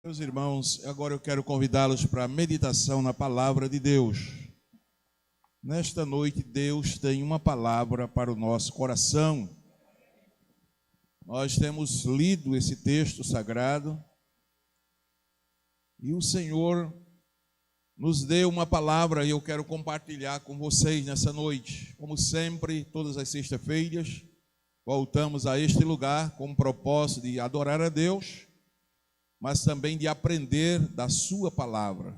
Meus irmãos, agora eu quero convidá-los para a meditação na palavra de Deus. Nesta noite, Deus tem uma palavra para o nosso coração. Nós temos lido esse texto sagrado e o Senhor nos deu uma palavra e eu quero compartilhar com vocês nessa noite. Como sempre, todas as sextas-feiras, voltamos a este lugar com o propósito de adorar a Deus, mas também de aprender da sua palavra.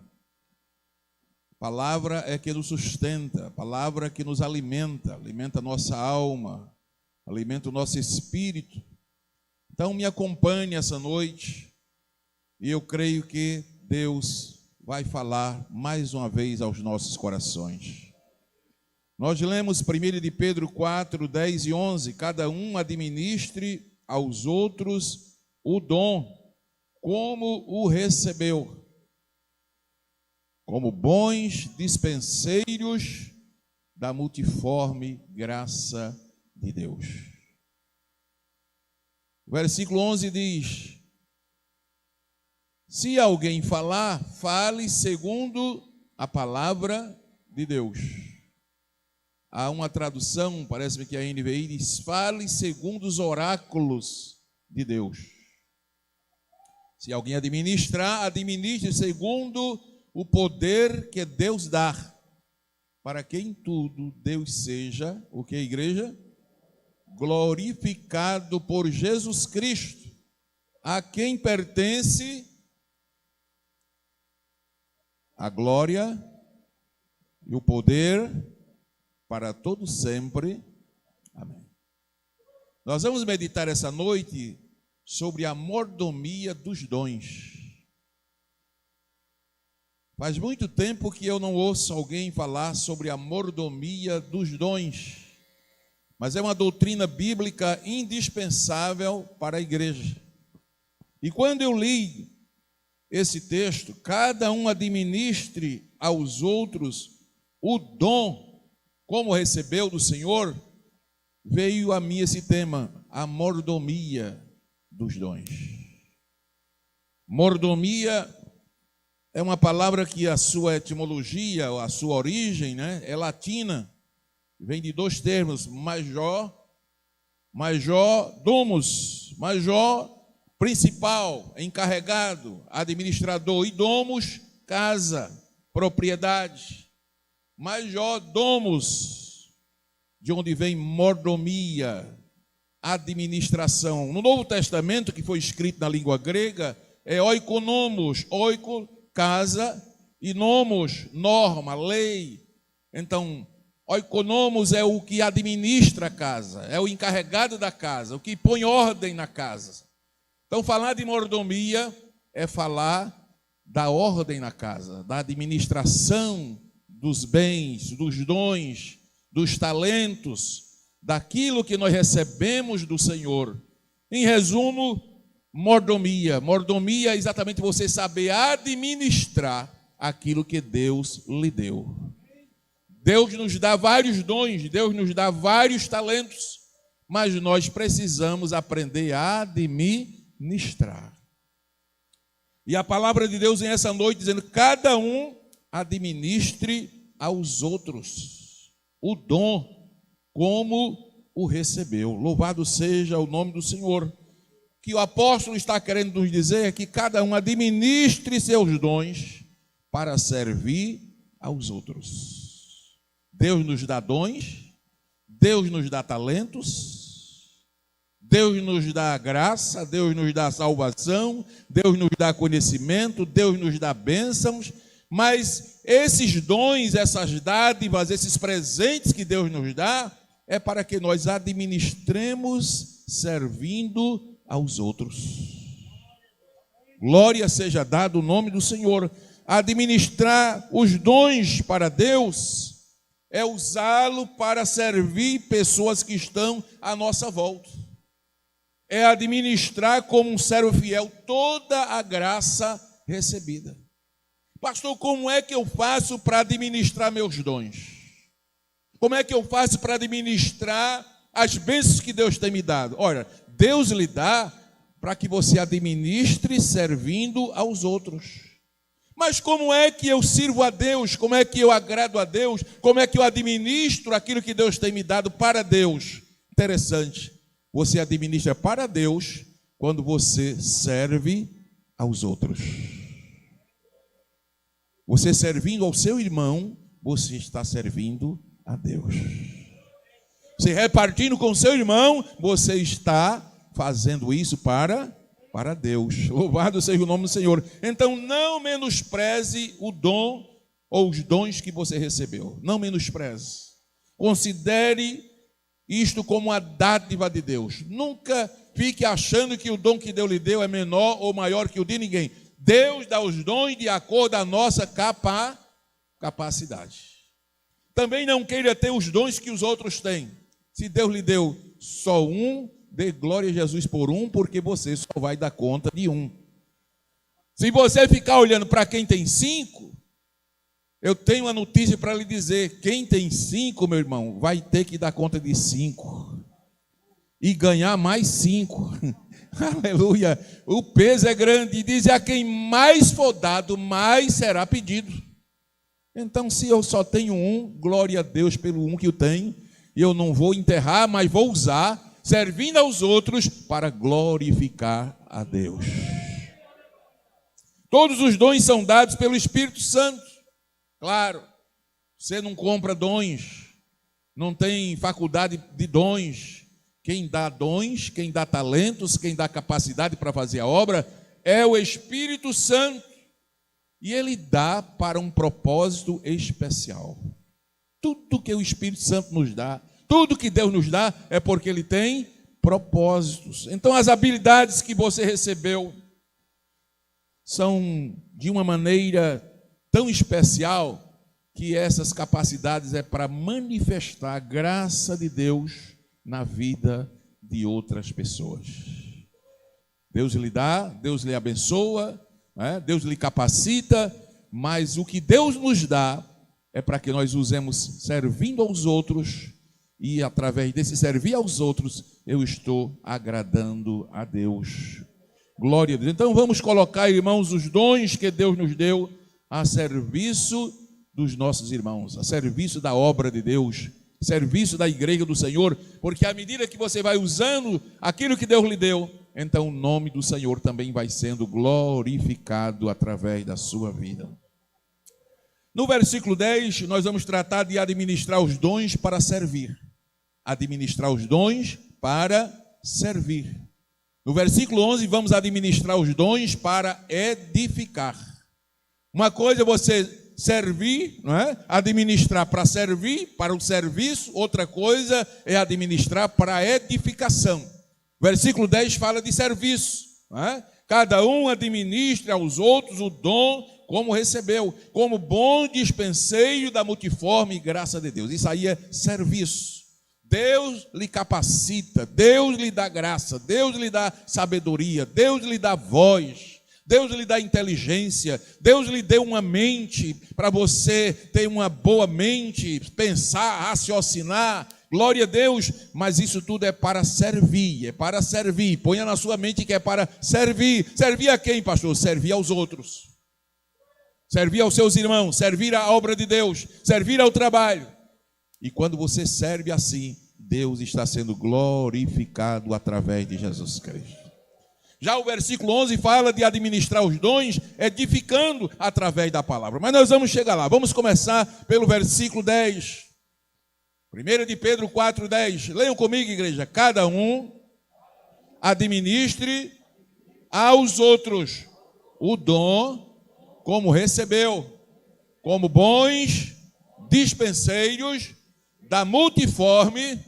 Palavra é que nos sustenta, palavra que nos alimenta, alimenta a nossa alma, alimenta o nosso espírito. Então me acompanhe essa noite e eu creio que Deus vai falar mais uma vez aos nossos corações. Nós lemos 1 de Pedro 4, 10 e 11, cada um administre aos outros o dom, como o recebeu, como bons dispenseiros da multiforme graça de Deus. O versículo 11 diz: se alguém falar, fale segundo a palavra de Deus. Há uma tradução, parece-me que a NVI diz: fale segundo os oráculos de Deus. Se alguém administrar, administre segundo o poder que Deus dá, para que em tudo Deus seja, o que, igreja? Glorificado por Jesus Cristo, a quem pertence a glória e o poder para todo sempre. Amém. Nós vamos meditar essa noite sobre a mordomia dos dons. Faz muito tempo que eu não ouço alguém falar sobre a mordomia dos dons, mas é uma doutrina bíblica indispensável para a igreja. E quando eu li esse texto, cada um administre aos outros o dom, como recebeu do Senhor, veio a mim esse tema, a mordomia dos dons. Mordomia é uma palavra que a sua etimologia, a sua origem, é latina. Vem de dois termos, major, domus, major, principal, encarregado, administrador, e domus, casa, propriedade. Major, domus, de onde vem mordomia, administração. No Novo Testamento, que foi escrito na língua grega, é oikonomos, oiko, casa, e nomos, norma, lei. Então, oikonomos é o que administra a casa, é o encarregado da casa, o que põe ordem na casa. Então, falar de mordomia é falar da ordem na casa, da administração dos bens, dos dons, dos talentos, daquilo que nós recebemos do Senhor. Em resumo, mordomia. Mordomia é exatamente você saber administrar aquilo que Deus lhe deu. Deus nos dá vários dons, Deus nos dá vários talentos, mas nós precisamos aprender a administrar. E a palavra de Deus vem essa noite dizendo: cada um administre aos outros o dom, como o recebeu. Louvado seja o nome do Senhor. O que o apóstolo está querendo nos dizer é que cada um administre seus dons para servir aos outros. Deus nos dá dons, Deus nos dá talentos, Deus nos dá graça, Deus nos dá salvação, Deus nos dá conhecimento, Deus nos dá bênçãos, mas esses dons, essas dádivas, esses presentes que Deus nos dá, é para que nós administremos servindo aos outros. Glória seja dada o nome do Senhor. Administrar os dons para Deus é usá-lo para servir pessoas que estão à nossa volta. É administrar como um servo fiel toda a graça recebida. Pastor, como é que eu faço para administrar meus dons? Como é que eu faço para administrar as bênçãos que Deus tem me dado? Olha, Deus lhe dá para que você administre servindo aos outros. Mas como é que eu sirvo a Deus? Como é que eu agrado a Deus? Como é que eu administro aquilo que Deus tem me dado para Deus? Interessante. Você administra para Deus quando você serve aos outros. Você servindo ao seu irmão, você está servindo a Deus. Você repartindo com o seu irmão, você está fazendo isso para Deus. Louvado seja o nome do Senhor. Então não menospreze o dom ou os dons que você recebeu. Não menospreze. Considere isto como uma dádiva de Deus. Nunca fique achando que o dom que Deus lhe deu é menor ou maior que o de ninguém. Deus dá os dons de acordo com a nossa capacidade. Também não queira ter os dons que os outros têm. Se Deus lhe deu só um, dê glória a Jesus por um, porque você só vai dar conta de um. Se você ficar olhando para quem tem 5, eu tenho uma notícia para lhe dizer: quem tem 5, meu irmão, vai ter que dar conta de 5 e ganhar mais 5. Aleluia. O peso é grande, e diz: a quem mais for dado, mais será pedido. Então, se eu só tenho um, glória a Deus pelo um que eu tenho, e eu não vou enterrar, mas vou usar, servindo aos outros para glorificar a Deus. Todos os dons são dados pelo Espírito Santo. Claro, você não compra dons, não tem faculdade de dons. Quem dá dons, quem dá talentos, quem dá capacidade para fazer a obra é o Espírito Santo. E ele dá para um propósito especial. Tudo que o Espírito Santo nos dá, tudo que Deus nos dá, é porque ele tem propósitos. Então, as habilidades que você recebeu são de uma maneira tão especial que essas capacidades é para manifestar a graça de Deus na vida de outras pessoas. Deus lhe dá, Deus lhe abençoa, Deus lhe capacita, mas o que Deus nos dá é para que nós usemos servindo aos outros, e através desse servir aos outros, eu estou agradando a Deus. Glória a Deus. Então vamos colocar, irmãos, os dons que Deus nos deu a serviço dos nossos irmãos, a serviço da obra de Deus, serviço da igreja do Senhor, porque à medida que você vai usando aquilo que Deus lhe deu, então o nome do Senhor também vai sendo glorificado através da sua vida. No versículo 10, nós vamos tratar de administrar os dons para servir. Administrar os dons para servir. No versículo 11, vamos administrar os dons para edificar. Uma coisa é você servir, não é? Administrar para servir, para o serviço. Outra coisa é administrar para a edificação. Versículo 10 fala de serviço, não é? Cada um administra aos outros o dom como recebeu, como bom dispenseiro da multiforme graça de Deus. Isso aí é serviço. Deus lhe capacita, Deus lhe dá graça, Deus lhe dá sabedoria, Deus lhe dá voz, Deus lhe dá inteligência, Deus lhe deu uma mente para você ter uma boa mente, pensar, raciocinar. Glória a Deus, mas isso tudo é para servir, é para servir. Ponha na sua mente que é para servir. Servir a quem, pastor? Servir aos outros. Servir aos seus irmãos, servir à obra de Deus, servir ao trabalho. E quando você serve assim, Deus está sendo glorificado através de Jesus Cristo. Já o versículo 11 fala de administrar os dons, edificando através da palavra. Mas nós vamos chegar lá. Vamos começar pelo versículo 10. 1 de Pedro 4,10. Leiam comigo, igreja. Cada um administre aos outros o dom como recebeu, como bons dispenseiros da multiforme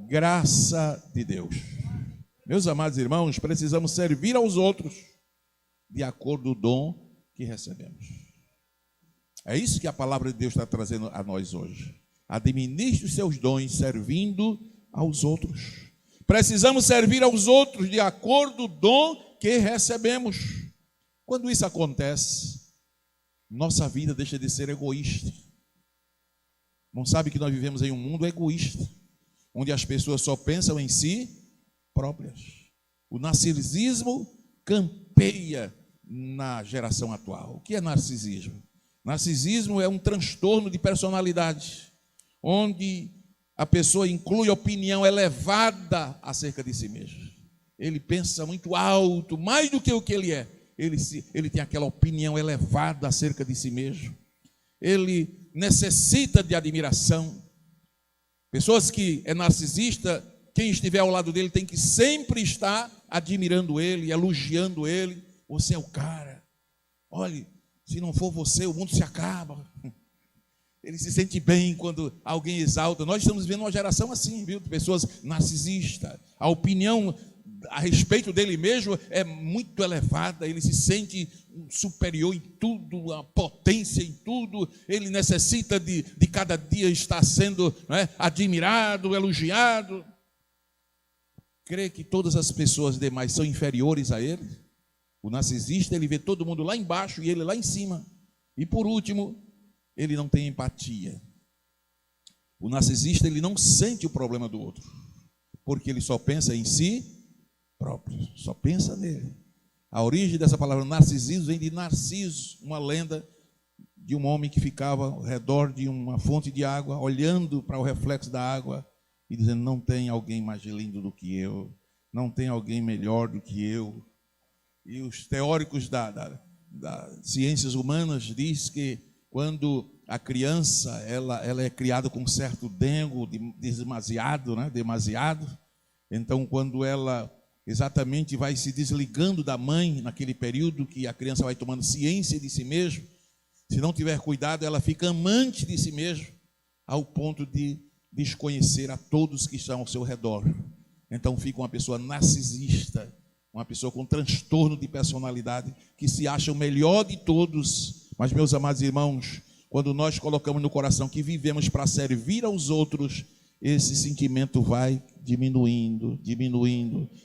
graça de Deus. Meus amados irmãos, precisamos servir aos outros de acordo com o dom que recebemos. É isso que a palavra de Deus está trazendo a nós hoje. Administre os seus dons servindo aos outros. Precisamos servir aos outros de acordo com o dom que recebemos. Quando isso acontece, nossa vida deixa de ser egoísta. Não sabe que nós vivemos em um mundo egoísta, onde as pessoas só pensam em si próprias. O narcisismo campeia na geração atual. O que é narcisismo? Narcisismo é um transtorno de personalidade, onde a pessoa inclui opinião elevada acerca de si mesmo. Ele pensa muito alto, mais do que o que ele é. Ele tem aquela opinião elevada acerca de si mesmo. Ele necessita de admiração. Pessoas que é narcisista, quem estiver ao lado dele tem que sempre estar admirando ele, elogiando ele. Você é o cara. Olhe, se não for você, o mundo se acaba. Ele se sente bem quando alguém exalta. Nós estamos vendo uma geração assim, viu? Pessoas narcisistas. A opinião a respeito dele mesmo é muito elevada. Ele se sente superior em tudo, a potência em tudo. Ele necessita de cada dia estar sendo, não é, admirado, elogiado. Crê que todas as pessoas demais são inferiores a ele? O narcisista, ele vê todo mundo lá embaixo e ele lá em cima. E por último, ele não tem empatia. O narcisista, ele não sente o problema do outro, porque ele só pensa em si próprio, só pensa nele. A origem dessa palavra narcisismo vem de Narciso, uma lenda de um homem que ficava ao redor de uma fonte de água, olhando para o reflexo da água e dizendo: não tem alguém mais lindo do que eu, não tem alguém melhor do que eu. E os teóricos das ciências humanas dizem que quando a criança ela é criada com um certo dengo demasiado, né? Demasiado. Então, quando ela exatamente vai se desligando da mãe, naquele período que a criança vai tomando ciência de si mesma, se não tiver cuidado, ela fica amante de si mesma, ao ponto de desconhecer a todos que estão ao seu redor. Então fica uma pessoa narcisista, uma pessoa com transtorno de personalidade, que se acha o melhor de todos. Mas, meus amados irmãos, quando nós colocamos no coração que vivemos para servir aos outros, esse sentimento vai diminuindo,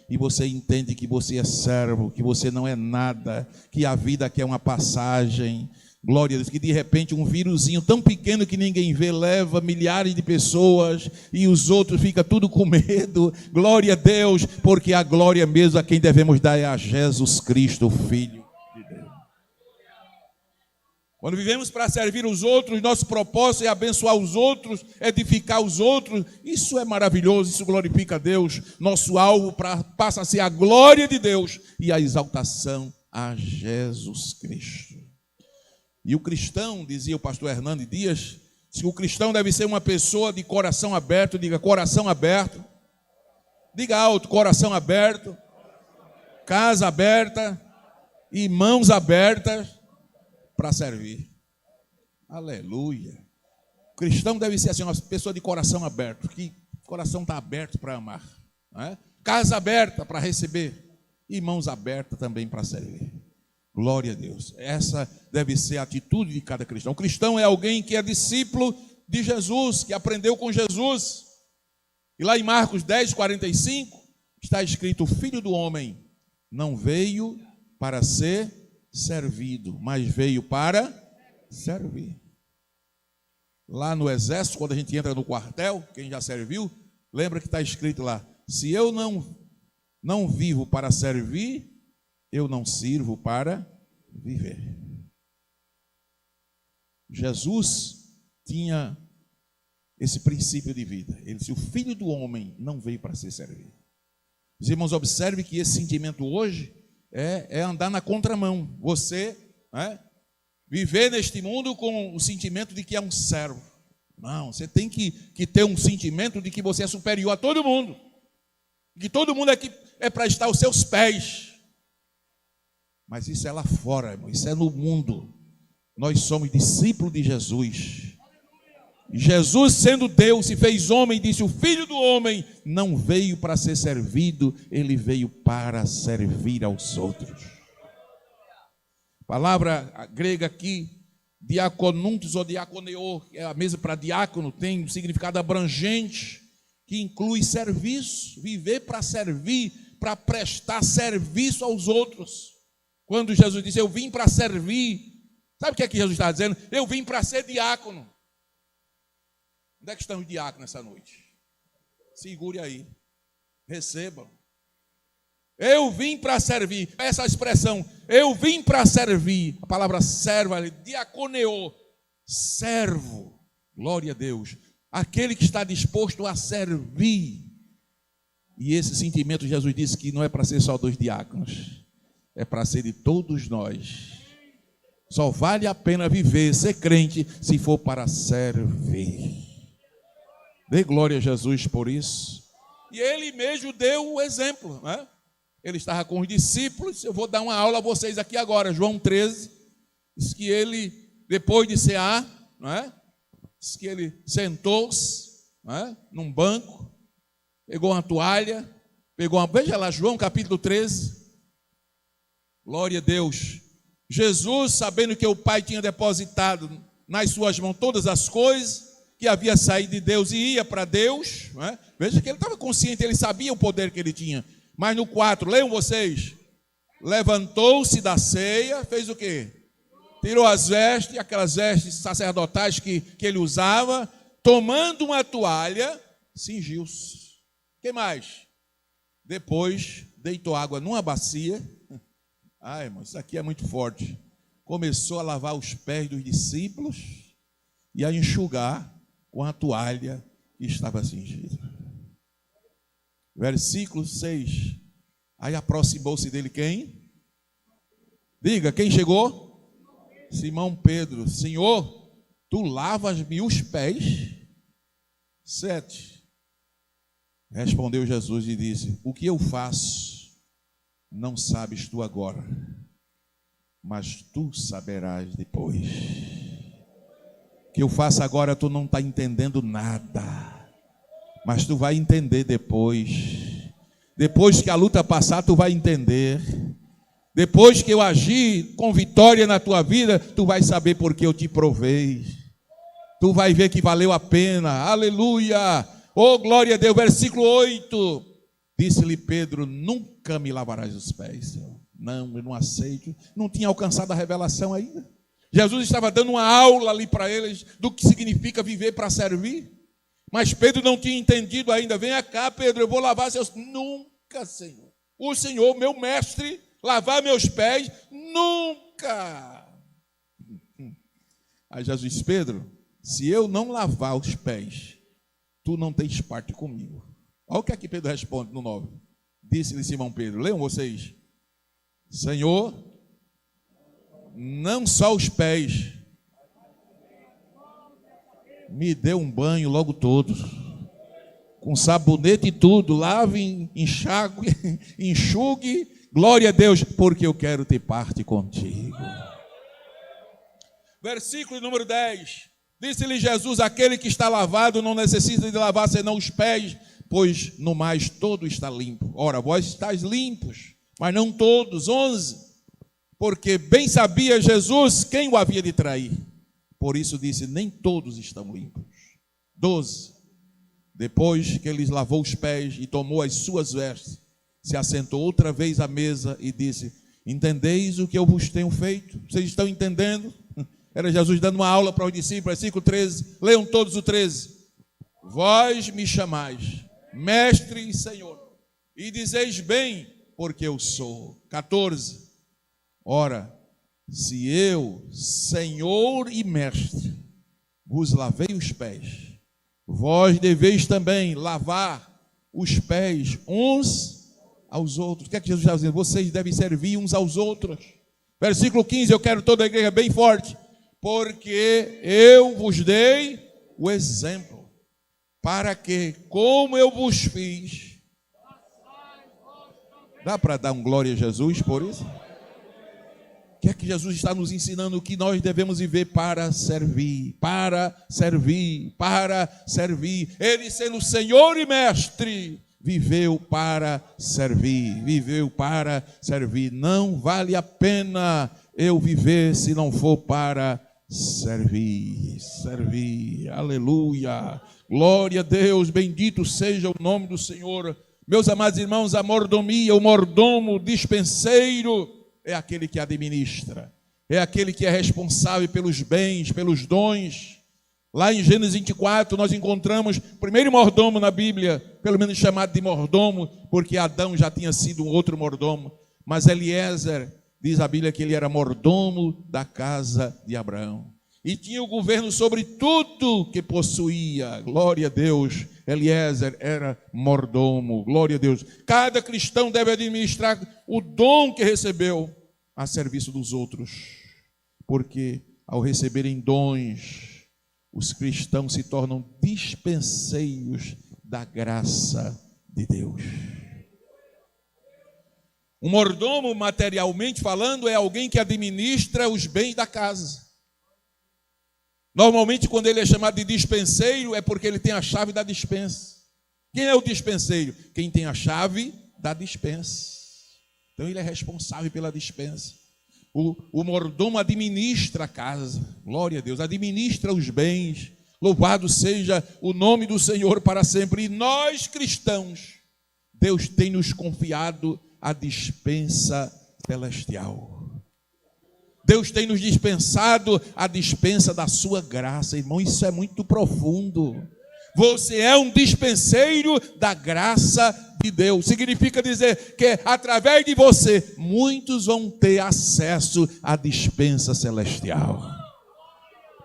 e você entende que você é servo, que você não é nada, que a vida aqui é uma passagem. Glória a Deus, que de repente um vírusinho tão pequeno que ninguém vê leva milhares de pessoas e os outros ficam tudo com medo. Glória a Deus, porque a glória mesmo a quem devemos dar é a Jesus Cristo, o Filho de Deus. Quando vivemos para servir os outros, nosso propósito é abençoar os outros, edificar os outros. Isso é maravilhoso, isso glorifica a Deus. Nosso alvo passa a ser a glória de Deus e a exaltação a Jesus Cristo. E o cristão, dizia o pastor Hernando Dias, que o cristão deve ser uma pessoa de coração aberto. Diga coração aberto. Diga alto, coração aberto, casa aberta e mãos abertas para servir. Aleluia. O cristão deve ser assim, uma pessoa de coração aberto, que o coração está aberto para amar, não é? Casa aberta para receber e mãos abertas também para servir. Glória a Deus. Essa deve ser a atitude de cada cristão. O cristão é alguém que é discípulo de Jesus, que aprendeu com Jesus. E lá em Marcos 10, 45, está escrito: o Filho do Homem não veio para ser servido, mas veio para servir. Lá no exército, quando a gente entra no quartel, quem já serviu, lembra que está escrito lá: se eu não vivo para servir, eu não sirvo para viver. Jesus tinha esse princípio de vida. Ele disse: o Filho do Homem não veio para ser servido. Os irmãos, observe que esse sentimento hoje é andar na contramão. Você viver neste mundo com o sentimento de que é um servo. Não, você tem que ter um sentimento de que você é superior a todo mundo. Que todo mundo aqui é para estar aos seus pés. Mas isso é lá fora, irmão. Isso é no mundo. Nós somos discípulos de Jesus. Jesus, sendo Deus, se fez homem e disse: o Filho do Homem não veio para ser servido, ele veio para servir aos outros. A palavra grega aqui, diaconuntos ou diaconeo, é a mesma para diácono, tem um significado abrangente, que inclui serviço, viver para servir, para prestar serviço aos outros. Quando Jesus disse: eu vim para servir, sabe o que é que Jesus está dizendo? Eu vim para ser diácono. Onde é que estão os diáconos essa noite? Segure aí, recebam. Eu vim para servir. Essa expressão, eu vim para servir. A palavra servo, diaconeo, servo. Glória a Deus. Aquele que está disposto a servir. E esse sentimento, Jesus disse que não é para ser só dos diáconos. É para ser de todos nós. Só vale a pena viver, ser crente, se for para servir. Dê glória a Jesus por isso. E ele mesmo deu o exemplo, né? Ele estava com os discípulos. Eu vou dar uma aula a vocês aqui agora. João 13. Diz que ele, depois de cear, não é? Diz que ele sentou-se, não é? Num banco, pegou uma toalha, veja lá, João capítulo 13. Glória a Deus. Jesus, sabendo que o Pai tinha depositado nas suas mãos todas as coisas, que havia saído de Deus e ia para Deus, não é? Veja que ele estava consciente, ele sabia o poder que ele tinha. Mas no 4, leiam vocês. Levantou-se da ceia, fez o quê? Tirou as vestes, aquelas vestes sacerdotais que ele usava, tomando uma toalha, cingiu-se. O que mais? Depois deitou água numa bacia. Ai, irmão, isso aqui é muito forte. Começou a lavar os pés dos discípulos e a enxugar com a toalha que estava cingida. Versículo 6. Aí aproximou-se dele quem? Diga, quem chegou? Simão Pedro. Senhor, tu lavas-me os pés? 7. Respondeu Jesus e disse: o que eu faço não sabes tu agora, mas tu saberás depois. O que eu faço agora tu não está entendendo nada, mas tu vai entender depois. Depois que a luta passar, tu vai entender. Depois que eu agir com vitória na tua vida, tu vai saber porque eu te provei. Tu vai ver que valeu a pena. Aleluia! Oh, glória a Deus. Versículo 8. Disse-lhe Pedro: nunca me lavarás os pés, Senhor. Não, eu não aceito. Não tinha alcançado a revelação ainda. Jesus estava dando uma aula ali para eles do que significa viver para servir. Mas Pedro não tinha entendido ainda. Venha cá, Pedro, eu vou lavar seus... Nunca, Senhor. O Senhor, meu mestre, lavar meus pés? Nunca. Aí Jesus disse: Pedro, se eu não lavar os pés, tu não tens parte comigo. Olha o que aqui Pedro responde no 9. Disse-lhe Simão Pedro, leiam vocês: Senhor, não só os pés, me dê um banho logo todo, com sabonete e tudo, lave, enxugue, glória a Deus, porque eu quero ter parte contigo. Versículo número 10. Disse-lhe Jesus: aquele que está lavado não necessita de lavar senão os pés, pois no mais todo está limpo. Ora, vós estáis limpos, mas não todos. 11. Porque bem sabia Jesus quem o havia de trair. Por isso disse: nem todos estão limpos. 12. Depois que ele lavou os pés e tomou as suas vestes, se assentou outra vez à mesa e disse: entendeis o que eu vos tenho feito? Vocês estão entendendo? Era Jesus dando uma aula para os discípulos. Versículo 13. Leiam todos o 13. Vós me chamais mestre e senhor, e dizeis bem, porque eu sou. 14. Ora, se eu, senhor e mestre, vos lavei os pés, vós deveis também lavar os pés uns aos outros. O que é que Jesus está dizendo? Vocês devem servir uns aos outros. Versículo 15, eu quero toda a igreja bem forte. Porque eu vos dei o exemplo, para que, como eu vos fiz... Dá para dar um glória a Jesus por isso? O que é que Jesus está nos ensinando? Que nós devemos viver para servir, para servir, para servir. Ele, sendo Senhor e Mestre, viveu para servir, viveu para servir. Não vale a pena eu viver se não for para servir, servir. Aleluia, glória a Deus, bendito seja o nome do Senhor. Meus amados irmãos, a mordomia, o mordomo, dispenseiro, é aquele que administra, é aquele que é responsável pelos bens, pelos dons. Lá em Gênesis 24, nós encontramos o primeiro mordomo na Bíblia, pelo menos chamado de mordomo, porque Adão já tinha sido um outro mordomo. Mas Eliezer, diz a Bíblia que ele era mordomo da casa de Abraão. E tinha o governo sobre tudo que possuía. Glória a Deus. Eliezer era mordomo. Glória a Deus. Cada cristão deve administrar o dom que recebeu a serviço dos outros. Porque ao receberem dons, os cristãos se tornam dispenseiros da graça de Deus. Um mordomo, materialmente falando, é alguém que administra os bens da casa. Normalmente, quando ele é chamado de dispenseiro, é porque ele tem a chave da dispensa. Quem é o dispenseiro? Quem tem a chave da dispensa. Então, ele é responsável pela dispensa. O mordomo administra a casa, glória a Deus, administra os bens, louvado seja o nome do Senhor para sempre. E nós cristãos, Deus tem nos confiado a dispensa celestial. Deus tem nos dispensado a dispensa da sua graça, irmão, isso é muito profundo. Você é um dispenseiro da graça de Deus. Significa dizer que através de você, muitos vão ter acesso à dispensa celestial.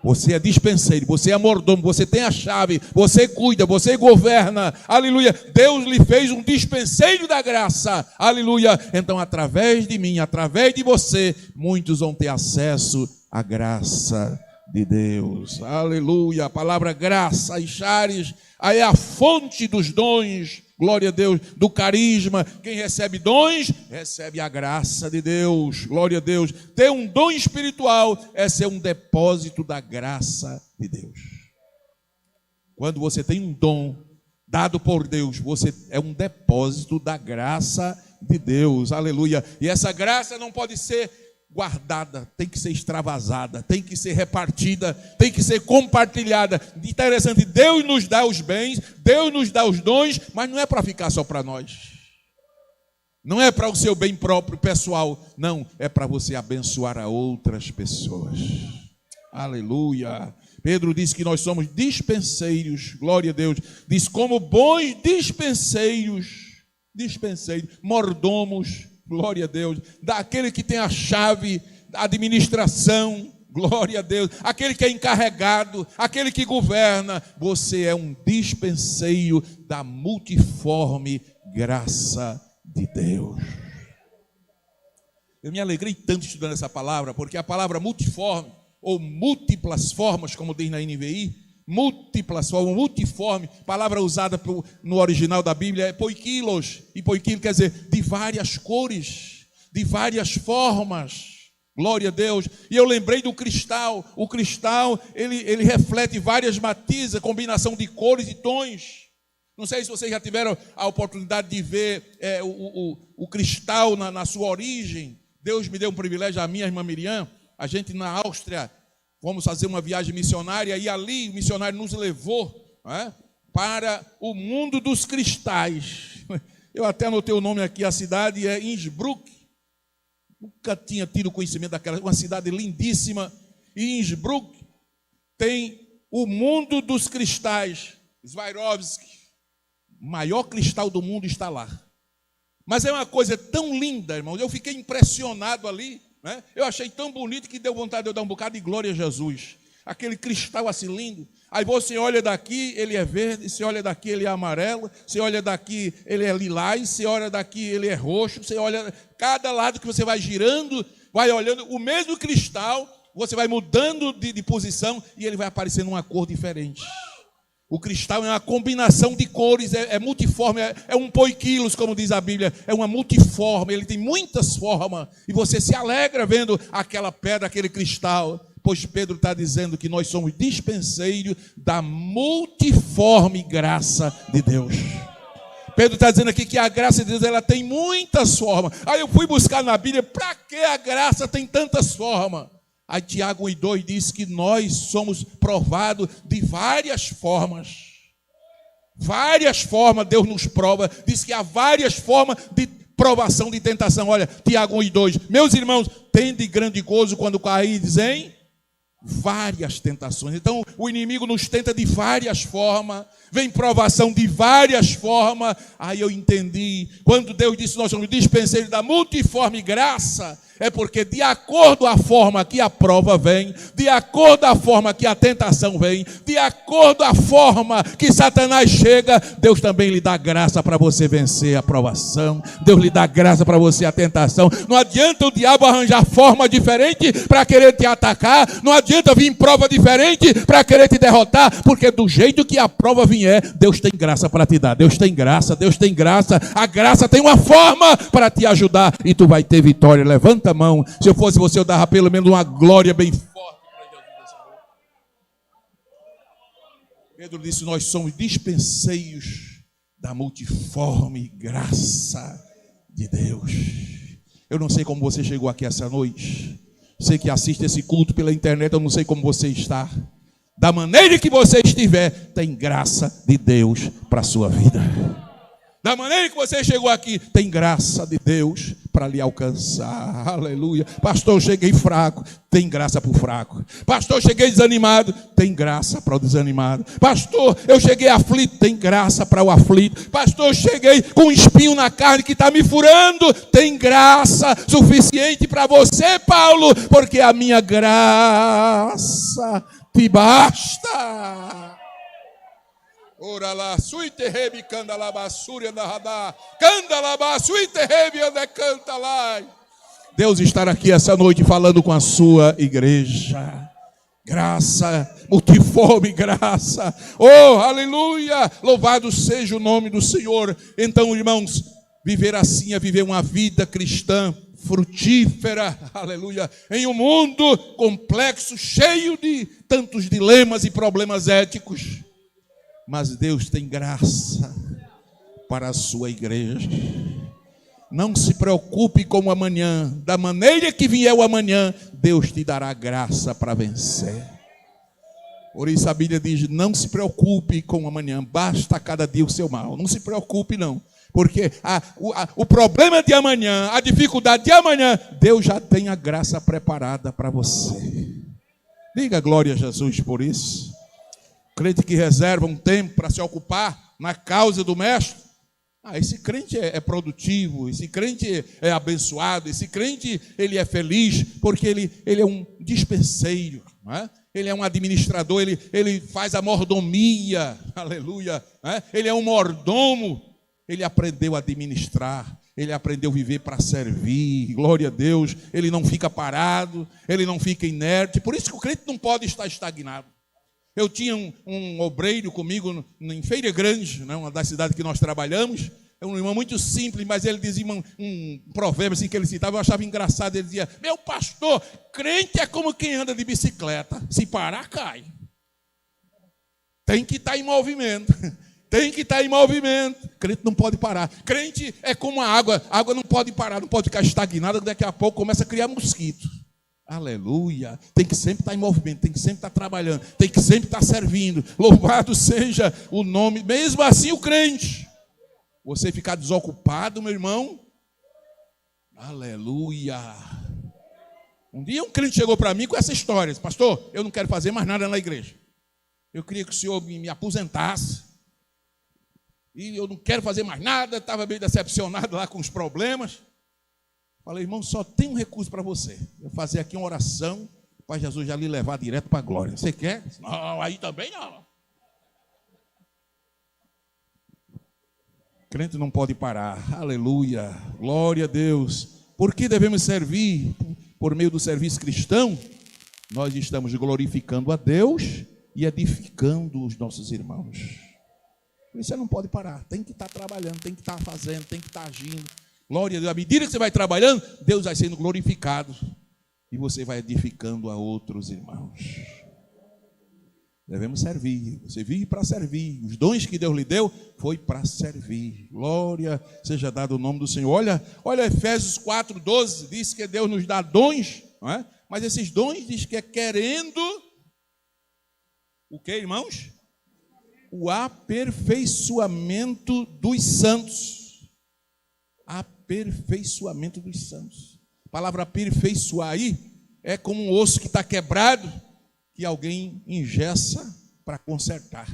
Você é dispenseiro, você é mordomo, você tem a chave, você cuida, você governa, aleluia. Deus lhe fez um dispenseiro da graça, aleluia. Então, através de mim, através de você, muitos vão ter acesso à graça de Deus, aleluia. A palavra graça e charis aí é a fonte dos dons, glória a Deus, do carisma. Quem recebe dons, recebe a graça de Deus, glória a Deus. Ter um dom espiritual é ser um depósito da graça de Deus. Quando você tem um dom dado por Deus, você é um depósito da graça de Deus, aleluia. E essa graça não pode ser guardada, tem que ser extravasada, tem que ser repartida, tem que ser compartilhada. Interessante, Deus nos dá os bens, Deus nos dá os dons, mas não é para ficar só para nós. Não é para o seu bem próprio, pessoal. Não, é para você abençoar a outras pessoas. Aleluia. Pedro diz que nós somos dispenseiros, glória a Deus. Diz como bons dispenseiros, mordomos, glória a Deus, daquele que tem a chave da administração, glória a Deus, aquele que é encarregado, aquele que governa. Você é um dispenseiro da multiforme graça de Deus. Eu me alegrei tanto estudando essa palavra, porque a palavra multiforme, ou múltiplas formas, como diz na NVI, múltiplas formas, multiforme, palavra usada no original da Bíblia é poikilos, e poikilo quer dizer de várias cores, de várias formas, glória a Deus. E eu lembrei do cristal. O cristal, ele reflete várias matizes, combinação de cores e tons. Não sei se vocês já tiveram a oportunidade de ver o cristal na sua origem. Deus me deu um privilégio, a minha irmã Miriam, a gente na Áustria, fomos fazer uma viagem missionária e ali o missionário nos levou para o mundo dos cristais. Eu até anotei o nome aqui, a cidade é Innsbruck. Nunca tinha tido conhecimento daquela, uma cidade lindíssima. E Innsbruck tem o mundo dos cristais. Swarovski, o maior cristal do mundo, está lá. Mas é uma coisa tão linda, irmãos. Eu fiquei impressionado ali. Eu achei tão bonito que deu vontade de eu dar um bocado de glória a Jesus. Aquele cristal assim lindo. Aí você olha daqui, ele é verde. Você olha daqui, ele é amarelo. Você olha daqui, ele é lilás. Você olha daqui, ele é roxo. Você olha, cada lado que você vai girando, vai olhando o mesmo cristal, você vai mudando de posição e ele vai aparecendo uma cor diferente. O cristal é uma combinação de cores, é multiforme, é um poikilos, como diz a Bíblia, é uma multiforme, ele tem muitas formas, e você se alegra vendo aquela pedra, aquele cristal, pois Pedro está dizendo que nós somos dispenseiros da multiforme graça de Deus. Pedro está dizendo aqui que a graça de Deus, ela tem muitas formas. Aí eu fui buscar na Bíblia, para que a graça tem tantas formas? Aí Tiago 1:2 diz que nós somos provados de várias formas. Várias formas Deus nos prova. Diz que há várias formas de provação, de tentação. Olha, Tiago 1:2. Meus irmãos, tende grande gozo quando caídes em várias tentações. Então, o inimigo nos tenta de várias formas, vem provação de várias formas. Aí eu entendi, quando Deus disse nós somos dispenseiros da multiforme graça, é porque de acordo com a forma que a prova vem, de acordo com a forma que a tentação vem, de acordo com a forma que Satanás chega, Deus também lhe dá graça para você vencer a provação. Deus lhe dá graça para você a tentação. Não adianta o diabo arranjar forma diferente para querer te atacar, não adianta vir prova diferente para querer te derrotar, porque do jeito que a prova vier, Deus tem graça para te dar. Deus tem graça, Deus tem graça. A graça tem uma forma para te ajudar e tu vai ter vitória. Levanta a mão. Se eu fosse você, eu dava pelo menos uma glória bem forte para Jesus. Pedro disse: nós somos dispenseiros da multiforme graça de Deus. Eu não sei como você chegou aqui essa noite. Você que assiste esse culto pela internet, eu não sei como você está. Da maneira que você estiver, tem graça de Deus para a sua vida. Da maneira que você chegou aqui, tem graça de Deus para lhe alcançar. Aleluia. Pastor, eu cheguei fraco, tem graça para o fraco. Pastor, eu cheguei desanimado, tem graça para o desanimado. Pastor, eu cheguei aflito, tem graça para o aflito. Pastor, eu cheguei com um espinho na carne que está me furando, tem graça suficiente para você, Paulo, porque a minha graça te basta. Ora lá, suite rebi canda lá basúria da radar, canda lá basúite rebi onde canta lá. Deus estar aqui essa noite falando com a sua igreja. Graça, multiforme graça. Oh, aleluia! Louvado seja o nome do Senhor. Então, irmãos, viver assim é viver uma vida cristã frutífera, aleluia, em um mundo complexo, cheio de tantos dilemas e problemas éticos. Mas Deus tem graça para a sua igreja. Não se preocupe com o amanhã. Da maneira que vier o amanhã, Deus te dará graça para vencer. Por isso a Bíblia diz: não se preocupe com o amanhã, basta cada dia o seu mal. Não se preocupe não, porque o problema de amanhã, a dificuldade de amanhã, Deus já tem a graça preparada para você. Diga glória a Jesus por isso. Crente que reserva um tempo para se ocupar na causa do mestre, esse crente é produtivo, esse crente é abençoado, esse crente ele é feliz, porque ele é um dispenseiro, não é? Ele é um administrador, ele faz a mordomia, aleluia, não é? Ele é um mordomo, ele aprendeu a administrar, ele aprendeu a viver para servir, glória a Deus, ele não fica parado, ele não fica inerte. Por isso que o crente não pode estar estagnado. Eu tinha um obreiro comigo em Feira Grande, né, uma das cidades que nós trabalhamos. É um irmão muito simples, mas ele dizia um provérbio assim que ele citava, eu achava engraçado. Ele dizia: meu pastor, crente é como quem anda de bicicleta, se parar, cai. Tem que estar em movimento, tem que estar em movimento. Crente não pode parar. Crente é como a água não pode parar, não pode ficar estagnada, daqui a pouco começa a criar mosquito. Aleluia, tem que sempre estar em movimento, tem que sempre estar trabalhando, tem que sempre estar servindo. Louvado seja o nome. Mesmo assim o crente, você ficar desocupado, meu irmão, aleluia. Um dia um crente chegou para mim com essa história: pastor, eu não quero fazer mais nada na igreja, eu queria que o senhor me aposentasse, e eu não quero fazer mais nada. Estava meio decepcionado lá com os problemas. Falei: irmão, só tem um recurso para você. Eu fazer aqui uma oração para Jesus já lhe levar direto para a glória. Você quer? Não, aí também não. Crente não pode parar. Aleluia. Glória a Deus. Por que devemos servir? Por meio do serviço cristão, nós estamos glorificando a Deus e edificando os nossos irmãos. Por isso você não pode parar. Tem que estar trabalhando, tem que estar fazendo, tem que estar agindo. Glória a Deus. À medida que você vai trabalhando, Deus vai sendo glorificado e você vai edificando a outros irmãos. Devemos servir. Você vive para servir. Os dons que Deus lhe deu foi para servir. Glória seja dado o nome do Senhor. Olha Efésios 4:12, diz que Deus nos dá dons, não é? Mas esses dons diz que é querendo o que, irmãos? O aperfeiçoamento dos santos. Aperfeiçoamento dos santos. A palavra aperfeiçoar aí é como um osso que está quebrado que alguém engessa para consertar.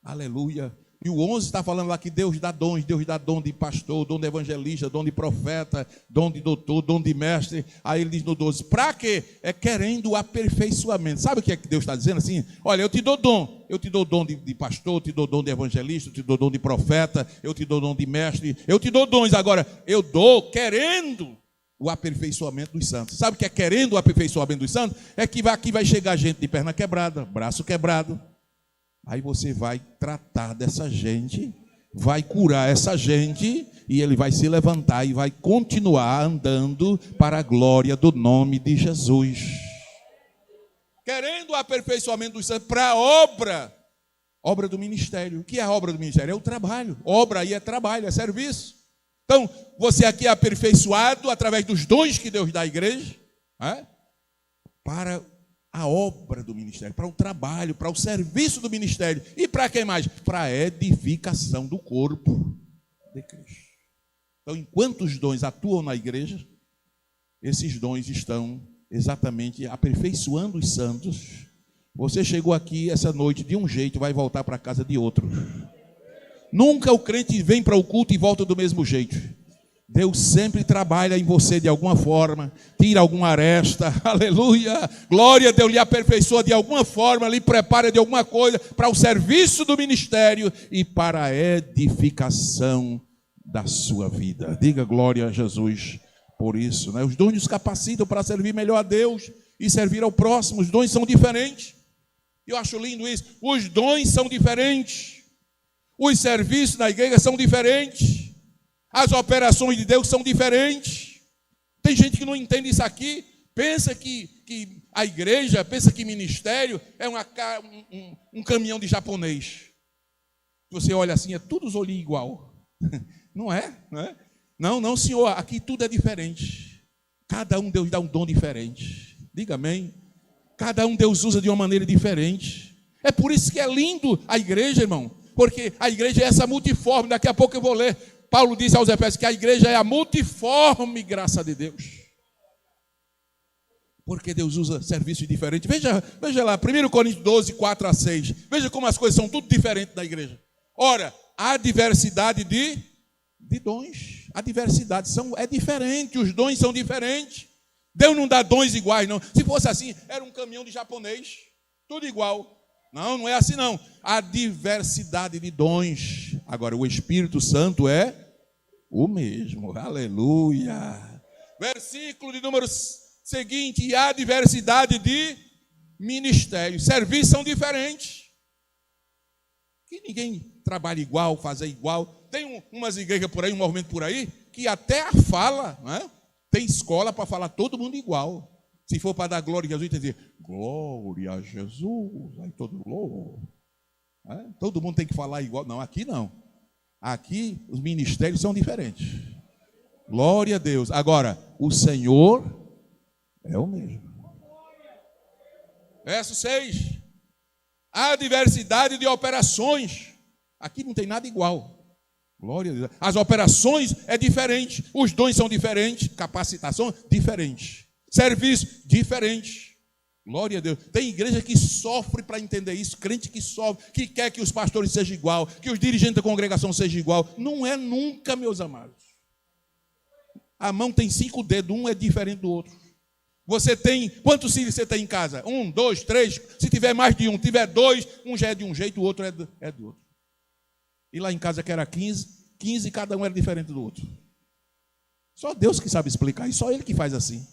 Aleluia. E o 11 está falando lá que Deus dá dons, Deus dá dom de pastor, dom de evangelista, dom de profeta, dom de doutor, dom de mestre. Aí ele diz no 12, para quê? É querendo o aperfeiçoamento. Sabe o que é que Deus está dizendo assim? Olha, eu te dou dom de pastor, eu te dou dom de evangelista, eu te dou dom de profeta, eu te dou dom de mestre, eu te dou dons. Agora, eu dou querendo o aperfeiçoamento dos santos. Sabe o que é querendo o aperfeiçoamento dos santos? É que aqui vai chegar gente de perna quebrada, braço quebrado. Aí você vai tratar dessa gente, vai curar essa gente, e ele vai se levantar e vai continuar andando para a glória do nome de Jesus. Querendo o aperfeiçoamento dos santos para a obra do ministério. O que é a obra do ministério? É o trabalho. Obra aí é trabalho, é serviço. Então, você aqui é aperfeiçoado através dos dons que Deus dá à igreja, para a obra do ministério, para o trabalho, para o serviço do ministério. E para quem mais? Para a edificação do corpo de Cristo. Então, enquanto os dons atuam na igreja, esses dons estão exatamente aperfeiçoando os santos. Você chegou aqui essa noite de um jeito, vai voltar para casa de outro. Nunca o crente vem para o culto e volta do mesmo jeito. Deus sempre trabalha em você de alguma forma, tira alguma aresta, aleluia, glória a Deus, lhe aperfeiçoa de alguma forma, lhe prepara de alguma coisa para o serviço do ministério e para a edificação da sua vida. Diga glória a Jesus por isso, né? Os dons nos capacitam para servir melhor a Deus e servir ao próximo. Os dons são diferentes. Eu acho lindo isso. Os dons são diferentes. Os serviços da igreja são diferentes. As operações de Deus são diferentes. Tem gente que não entende isso aqui, pensa que a igreja, pensa que ministério é um caminhão de japonês. Você olha assim, é tudo os olhinhos igual. Não é? Não, senhor, aqui tudo é diferente. Cada um Deus dá um dom diferente. Diga amém. Cada um Deus usa de uma maneira diferente. É por isso que é lindo a igreja, irmão. Porque a igreja é essa multiforme. Daqui a pouco eu vou ler. Paulo disse aos Efésios que a igreja é a multiforme graça de Deus. Porque Deus usa serviços diferentes. Veja lá, 1 Coríntios 12, 4 a 6. Veja como as coisas são tudo diferentes na igreja. Ora, há diversidade de dons. A diversidade é diferente, os dons são diferentes. Deus não dá dons iguais, não. Se fosse assim, era um caminhão de japonês. Tudo igual. Não é assim não. A diversidade de dons. Agora, o Espírito Santo é o mesmo. Aleluia. Versículo de número seguinte. E há diversidade de ministérios. Serviços são diferentes. Que ninguém trabalha igual, faz igual. Tem umas igrejas por aí, um movimento por aí, que até a fala, né? Tem escola para falar todo mundo igual. Se for para dar glória a Jesus, tem que dizer, glória a Jesus. Aí todo mundo, todo mundo tem que falar igual. Não, aqui não. Aqui os ministérios são diferentes. Glória a Deus. Agora, o Senhor é o mesmo. Verso 6. Há diversidade de operações. Aqui não tem nada igual. Glória a Deus. As operações é diferente. Os dons são diferentes. Capacitação diferente. Serviço diferente. Glória a Deus. Tem igreja que sofre para entender isso, crente que sofre, que quer que os pastores sejam igual, que os dirigentes da congregação sejam igual. Não é nunca, meus amados. A mão tem 5 dedos, um é diferente do outro. Você tem, quantos filhos você tem em casa? 1, 2, 3, se tiver mais de um, tiver 2, um já é de um jeito, o outro é do outro. E lá em casa que era 15, cada um era diferente do outro. Só Deus que sabe explicar, e só Ele que faz assim.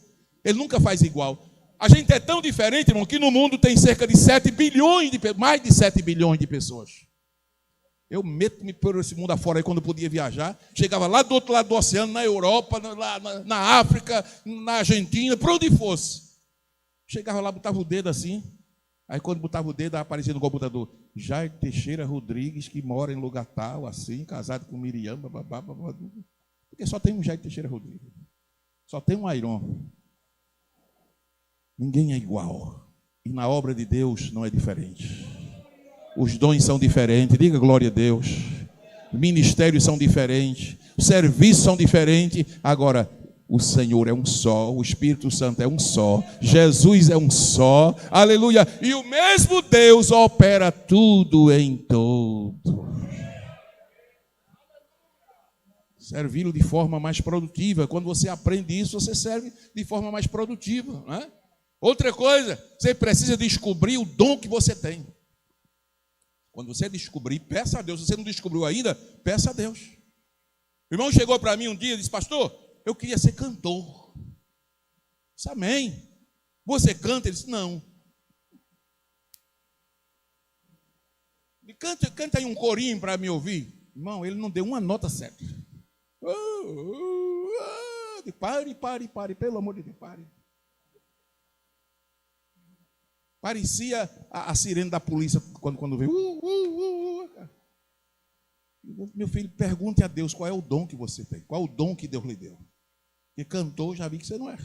Ele nunca faz igual. A gente é tão diferente, irmão, que no mundo tem cerca de 7 bilhões, mais de 7 bilhões de pessoas. Eu meto-me por esse mundo afora aí quando eu podia viajar. Chegava lá do outro lado do oceano, na Europa, na África, na Argentina, por onde fosse. Chegava lá, botava o dedo assim. Aí quando botava o dedo, aparecia no computador. Jair Teixeira Rodrigues, que mora em lugar tal, assim, casado com Miriam, bababá. Porque só tem um Jair Teixeira Rodrigues. Só tem um Airon. Ninguém é igual. E na obra de Deus não é diferente. Os dons são diferentes. Diga glória a Deus. Os ministérios são diferentes. Os serviços são diferentes. Agora, O Senhor é um só, o Espírito Santo é um só, Jesus é um só, aleluia. E o mesmo Deus opera tudo em todo. Servi-lo de forma mais produtiva. Quando você aprende isso, você serve de forma mais produtiva, né? Outra coisa, você precisa descobrir o dom que você tem. Quando você descobrir, peça a Deus. Se você não descobriu ainda, peça a Deus. O irmão chegou para mim um dia e disse: pastor, eu queria ser cantor. Eu disse: amém. Você canta? Ele disse: não. Canta aí um corinho para me ouvir. Irmão, ele não deu uma nota certa. Pare, pelo amor de Deus, pare. Parecia a sirene da polícia quando veio. Meu filho, pergunte a Deus qual é o dom que você tem. Qual é o dom que Deus lhe deu. Porque cantou, já vi que você não é.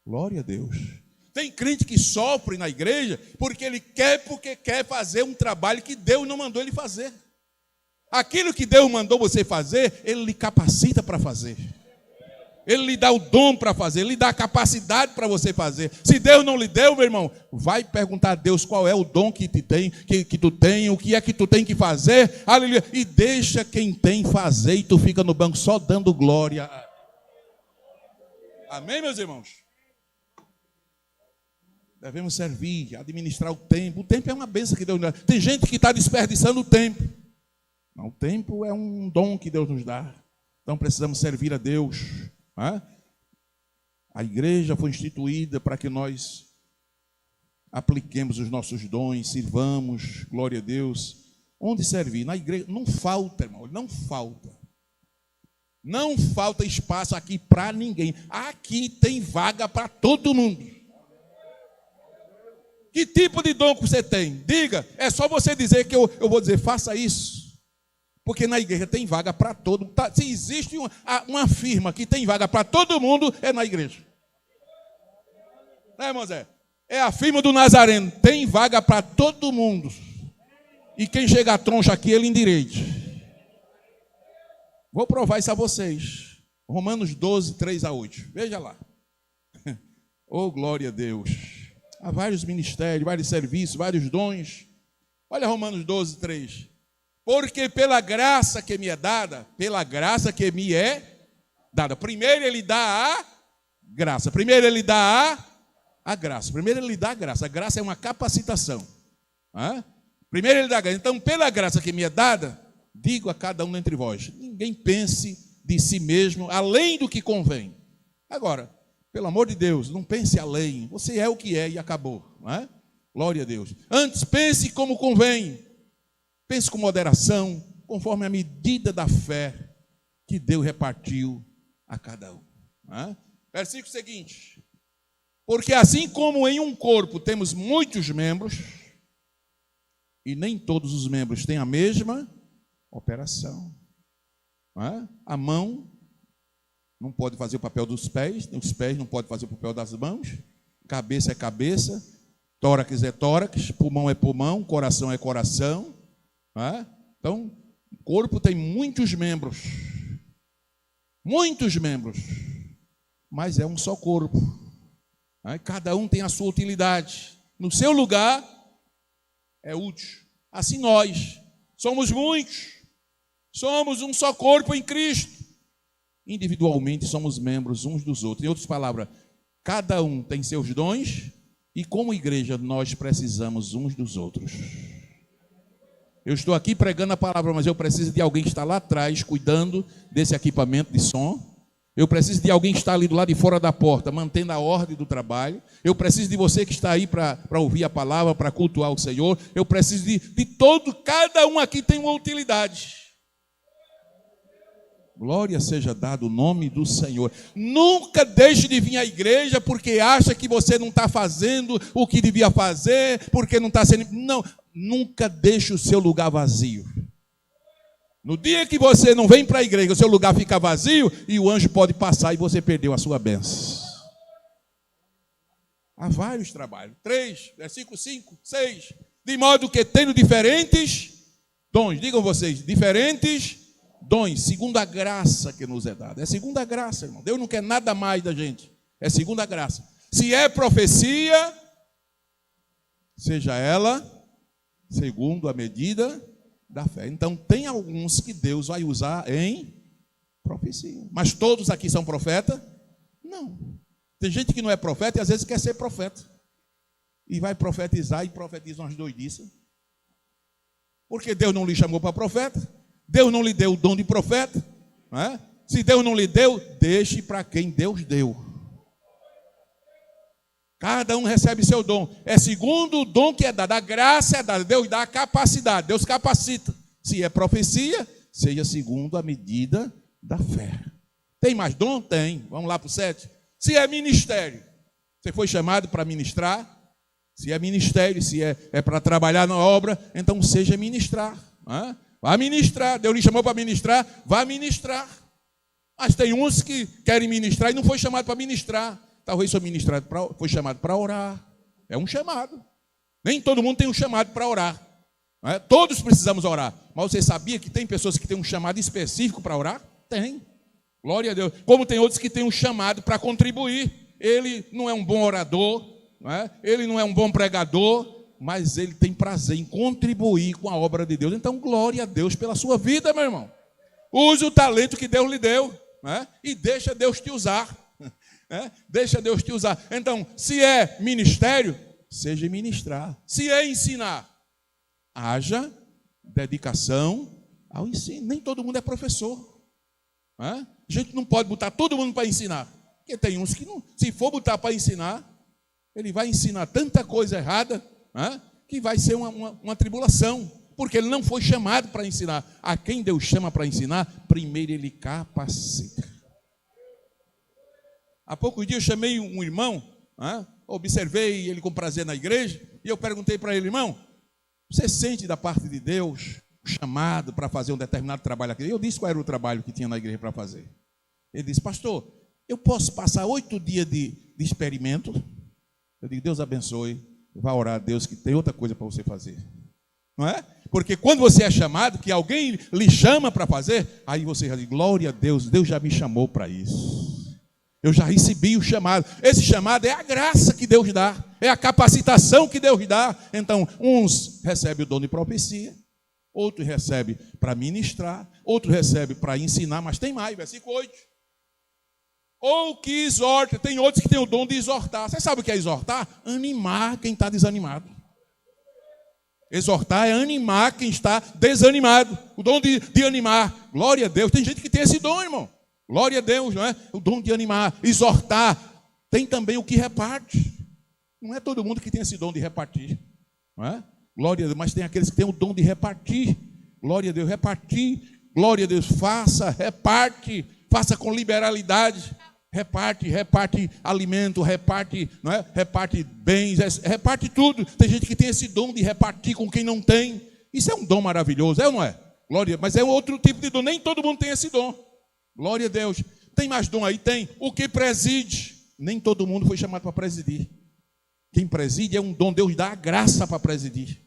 Glória a Deus. Tem crente que sofre na igreja porque quer fazer um trabalho que Deus não mandou ele fazer. Aquilo que Deus mandou você fazer, Ele lhe capacita para fazer. Ele lhe dá o dom para fazer, Ele lhe dá a capacidade para você fazer. Se Deus não lhe deu, meu irmão, vai perguntar a Deus qual é o dom que tu tem, o que é que tu tem que fazer, aleluia, e deixa quem tem fazer, e tu fica no banco só dando glória. Amém, meus irmãos? Devemos servir, administrar o tempo. O tempo é uma bênção que Deus nos dá. Tem gente que está desperdiçando o tempo. O tempo é um dom que Deus nos dá. Então precisamos servir a Deus. A igreja foi instituída para que nós apliquemos os nossos dons, sirvamos, glória a Deus. Onde servir? Na igreja. Não falta, irmão, não falta. Não falta espaço aqui para ninguém. Aqui tem vaga para todo mundo. Que tipo de dom que você tem? Diga, é só você dizer que eu vou dizer, faça isso. Porque na igreja tem vaga para todo mundo. Se existe uma firma que tem vaga para todo mundo, é na igreja. Né, irmão Zé? É a firma do Nazareno. Tem vaga para todo mundo. E quem chega a troncha aqui, ele endireite. Vou provar isso a vocês. Romanos 12, 3-8. Veja lá. Oh, glória a Deus. Há vários ministérios, vários serviços, vários dons. Olha Romanos 12, 3. Porque pela graça que me é dada, primeiro ele dá a graça. Primeiro ele dá a graça. A graça é uma capacitação. Primeiro ele dá a graça. Então, pela graça que me é dada, digo a cada um entre vós, ninguém pense de si mesmo além do que convém. Agora, pelo amor de Deus, não pense além. Você é o que é e acabou. Glória a Deus. Antes, pense como convém. Pense com moderação, conforme a medida da fé que Deus repartiu a cada um. Versículo seguinte. Porque assim como em um corpo temos muitos membros, e nem todos os membros têm a mesma operação. A mão não pode fazer o papel dos pés, os pés não podem fazer o papel das mãos, cabeça é cabeça, tórax é tórax, pulmão é pulmão, coração é coração. Então, o corpo tem muitos membros, mas é um só corpo. Cada um tem a sua utilidade. No seu lugar, é útil. Assim nós somos muitos, somos um só corpo em Cristo. Individualmente somos membros uns dos outros. Em outras palavras, cada um tem seus dons e como igreja nós precisamos uns dos outros. Eu estou aqui pregando a palavra, mas eu preciso de alguém que está lá atrás, cuidando desse equipamento de som. Eu preciso de alguém que está ali do lado de fora da porta, mantendo a ordem do trabalho. Eu preciso de você que está aí para ouvir a palavra, para cultuar o Senhor. Eu preciso de todo, cada um aqui tem uma utilidade. Glória seja dado o nome do Senhor. Nunca deixe de vir à igreja porque acha que você não está fazendo o que devia fazer, porque não está sendo... Não. Nunca deixe o seu lugar vazio. No dia que você não vem para a igreja, o seu lugar fica vazio e o anjo pode passar e você perdeu a sua bênção. Há vários trabalhos. 3, versículo 5, 6. De modo que tendo diferentes dons, digam vocês, diferentes dons, segundo a graça que nos é dada. É segundo a graça, irmão. Deus não quer nada mais da gente. É segundo a graça. Se é profecia, seja ela segundo a medida da fé. Então, tem alguns que Deus vai usar em profecia. Mas todos aqui são profeta? Não. Tem gente que não é profeta e às vezes quer ser profeta. E vai profetizar e profetiza umas doidices. Porque Deus não lhe chamou para profeta. Deus não lhe deu o dom de profeta. Não é? Se Deus não lhe deu, deixe para quem Deus deu. Cada um recebe seu dom. É segundo o dom que é dado. A graça é dada. Deus dá a capacidade. Deus capacita. Se é profecia, seja segundo a medida da fé. Tem mais dom? Tem. Vamos lá para o 7. Se é ministério, você foi chamado para ministrar. Se é ministério, se é para trabalhar na obra, então seja ministrar. Vá ministrar. Deus lhe chamou para ministrar, vá ministrar. Mas tem uns que querem ministrar e não foi chamado para ministrar. Talvez foi chamado para orar. É um chamado. Nem todo mundo tem um chamado para orar. Todos precisamos orar. Mas você sabia que tem pessoas que têm um chamado específico para orar? Tem. Glória a Deus. Como tem outros que têm um chamado para contribuir. Ele não é um bom orador, ele não é um bom pregador, mas ele tem prazer em contribuir com a obra de Deus. Então, glória a Deus pela sua vida, meu irmão. Use o talento que Deus lhe deu, e deixa Deus te usar. Deixa Deus te usar. Então, se é ministério, seja ministrar. Se é ensinar, haja dedicação ao ensino. Nem todo mundo é professor. A gente não pode botar todo mundo para ensinar. Porque tem uns que não. Se for botar para ensinar, ele vai ensinar tanta coisa errada, que vai ser uma tribulação. Porque ele não foi chamado para ensinar. A quem Deus chama para ensinar, primeiro ele capacita. Há poucos dias eu chamei um irmão, observei ele com prazer na igreja, e eu perguntei para ele: irmão, você sente da parte de Deus o chamado para fazer um determinado trabalho aqui? Eu disse qual era o trabalho que tinha na igreja para fazer. Ele disse: pastor, eu posso passar 8 dias de experimento? Eu digo: Deus abençoe, vá orar a Deus que tem outra coisa para você fazer. Não é? Porque quando você é chamado, que alguém lhe chama para fazer, aí você já diz: glória a Deus, Deus já me chamou para isso. Eu já recebi o chamado. Esse chamado é a graça que Deus dá, é a capacitação que Deus dá. Então, uns recebem o dom de profecia, outros recebem para ministrar, outros recebem para ensinar, mas tem mais, versículo 8. Ou que exorta, tem outros que têm o dom de exortar. Você sabe o que é exortar? Animar quem está desanimado. Exortar é animar quem está desanimado. O dom de animar. Glória a Deus. Tem gente que tem esse dom, irmão. Glória a Deus, não é? O dom de animar, exortar. Tem também o que reparte. Não é todo mundo que tem esse dom de repartir, não é? Glória a Deus, mas tem aqueles que têm o dom de repartir. Glória a Deus, repartir. Glória a Deus, reparte, faça com liberalidade. Reparte alimento, reparte, não é? Reparte bens, reparte tudo. Tem gente que tem esse dom de repartir com quem não tem. Isso é um dom maravilhoso, é ou não é? Glória, mas é outro tipo de dom. Nem todo mundo tem esse dom. Glória a Deus. Tem mais dom aí? Tem. O que preside? Nem todo mundo foi chamado para presidir. Quem preside é um dom. Deus dá a graça para presidir.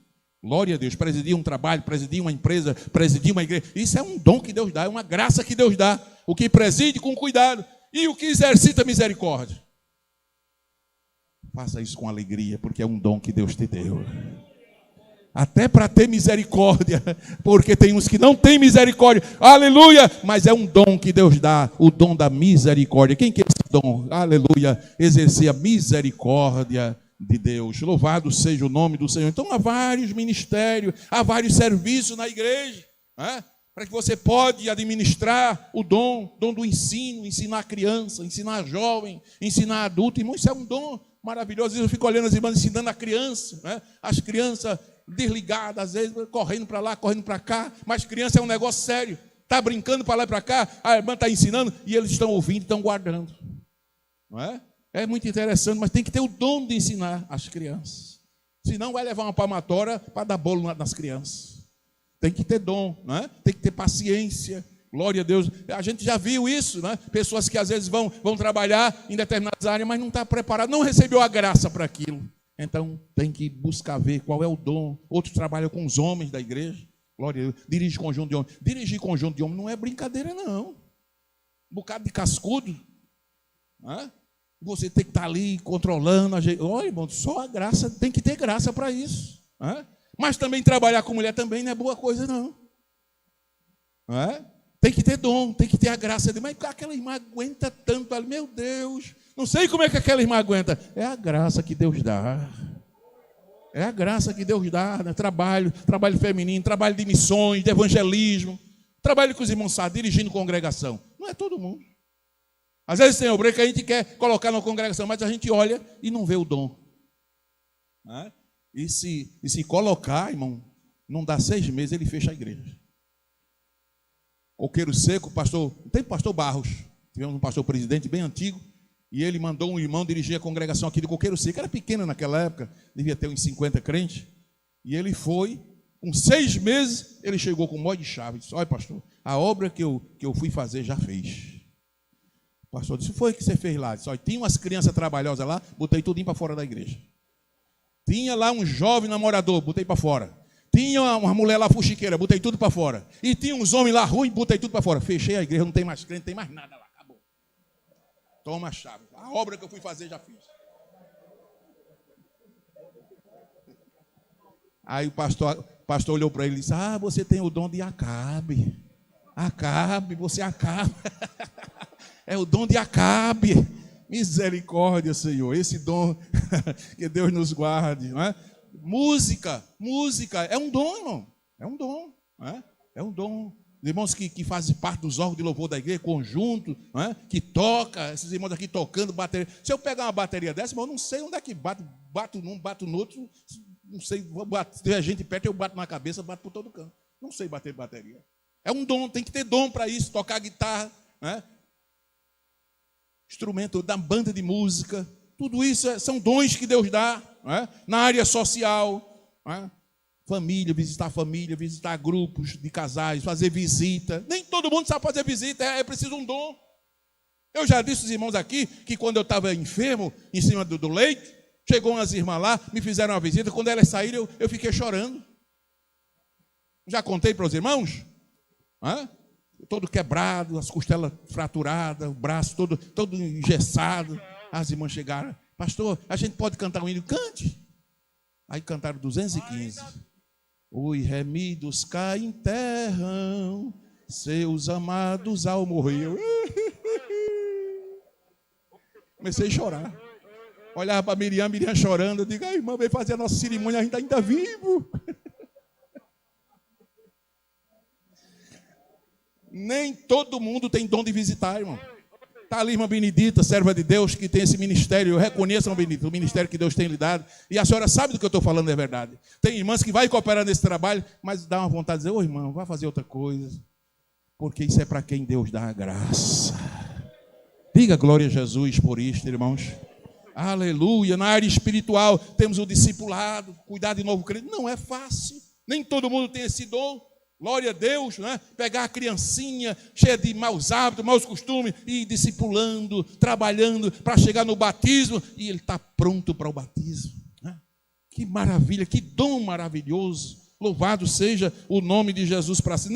Glória a Deus. Presidir um trabalho, presidir uma empresa, presidir uma igreja. Isso é um dom que Deus dá, é uma graça que Deus dá. O que preside com cuidado. E o que exercita misericórdia? Faça isso com alegria, porque é um dom que Deus te deu. Até para ter misericórdia, porque tem uns que não têm misericórdia, aleluia, mas é um dom que Deus dá, o dom da misericórdia. Quem quer esse dom? Aleluia, exercer a misericórdia de Deus. Louvado seja o nome do Senhor. Então há vários ministérios, há vários serviços na igreja, para que você pode administrar o dom do ensino, ensinar a criança, ensinar a jovem, ensinar a adulto. Irmão, isso é um dom maravilhoso. Às vezes eu fico olhando as irmãs ensinando a criança, as crianças desligadas, às vezes correndo para lá, correndo para cá, mas criança é um negócio sério, está brincando para lá e para cá, a irmã está ensinando e eles estão ouvindo, estão guardando, não é? É muito interessante, mas tem que ter o dom de ensinar as crianças, senão vai levar uma palmatória para dar bolo nas crianças. Tem que ter dom, não é? Tem que ter paciência. Glória a Deus. A gente já viu isso, né? Pessoas que às vezes vão trabalhar em determinadas áreas, mas não está preparado, não recebeu a graça para aquilo. Então, tem que buscar ver qual é o dom. Outros trabalham com os homens da igreja. Glória a Deus. Dirige conjunto de homens. Dirigir conjunto de homens não é brincadeira, não. Um bocado de cascudo. Né? Você tem que estar ali controlando. Olha, irmão, só a graça, tem que ter graça para isso. Né? Mas também trabalhar com mulher também não é boa coisa, não. Né? Tem que ter dom, tem que ter a graça de. Mas aquela irmã aguenta tanto ali, meu Deus. Não sei como é que aquela irmã aguenta. É a graça que Deus dá. É a graça que Deus dá, né? Trabalho feminino, trabalho de missões, de evangelismo, trabalho com os irmãos dirigindo congregação. Não é todo mundo. Às vezes tem obreiro que a gente quer colocar na congregação, mas a gente olha e não vê o dom. Né? E se colocar, irmão, não dá 6 meses, ele fecha a igreja. Coqueiro Seco, tem o pastor Barros, tivemos um pastor presidente bem antigo, e ele mandou um irmão dirigir a congregação aqui de Coqueiro Seco, era pequena naquela época, devia ter uns 50 crentes, e ele foi, com 6 meses, ele chegou com um monte de chave, disse, olha pastor, a obra que eu fui fazer já fez. O pastor disse, foi o que você fez lá? Disse, olha, tinha umas crianças trabalhosas lá, botei tudinho para fora da igreja. Tinha lá um jovem namorador, botei para fora. Tinha uma mulher lá fuxiqueira, botei tudo para fora. E tinha uns homens lá ruins, botei tudo para fora. Fechei a igreja, não tem mais crente, não tem mais nada lá, acabou. Toma a chave. A obra que eu fui fazer já fiz. Aí o pastor olhou para ele e disse, você tem o dom de Acabe. Acabe, você Acabe. É o dom de Acabe. Misericórdia, Senhor. Esse dom, que Deus nos guarde, não é? Música é um dom, irmão. É um dom, não é? É um dom. Os irmãos que fazem parte dos órgãos de louvor da igreja, conjunto, não é? Que toca, esses irmãos aqui tocando bateria. Se eu pegar uma bateria dessa, irmão, eu não sei onde é que bato num, bato no outro, não sei, se tiver gente perto, eu bato na cabeça, bato por todo canto. Não sei bater bateria. É um dom, tem que ter dom para isso, tocar guitarra, não é? Instrumento da banda de música, tudo isso são dons que Deus dá, não é? Na área social, não é? Família, visitar grupos de casais, fazer visita. Nem todo mundo sabe fazer visita, é preciso um dom. Eu já disse aos irmãos aqui que quando eu estava enfermo, em cima do leito, chegou umas irmãs lá, me fizeram uma visita, quando elas saíram, eu fiquei chorando. Já contei para os irmãos? Todo quebrado, as costelas fraturadas, o braço todo engessado. As irmãs chegaram, pastor, a gente pode cantar um hino? Cante. Aí cantaram 215. Os remidos cá enterram seus amados ao morrer. Comecei a chorar. Olhava para Miriam chorando. Eu digo, a irmã veio fazer a nossa cerimônia, a gente ainda vivo. Nem todo mundo tem dom de visitar, irmão. Está ali, irmã Benedita, serva de Deus, que tem esse ministério. Eu reconheço, irmã Benedita, o ministério que Deus tem lhe dado. E a senhora sabe do que eu estou falando, é verdade. Tem irmãs que vai cooperar nesse trabalho, mas dá uma vontade de dizer, ô irmão, vá fazer outra coisa. Porque isso é para quem Deus dá a graça. Diga glória a Jesus por isto, irmãos. Aleluia. Na área espiritual, temos o discipulado, cuidar de novo crente. Não é fácil. Nem todo mundo tem esse dom. Glória a Deus, né? Pegar a criancinha cheia de maus hábitos, maus costumes, e ir discipulando, trabalhando para chegar no batismo, e ele está pronto para o batismo. Né? Que maravilha, que dom maravilhoso. Louvado seja o nome de Jesus para si.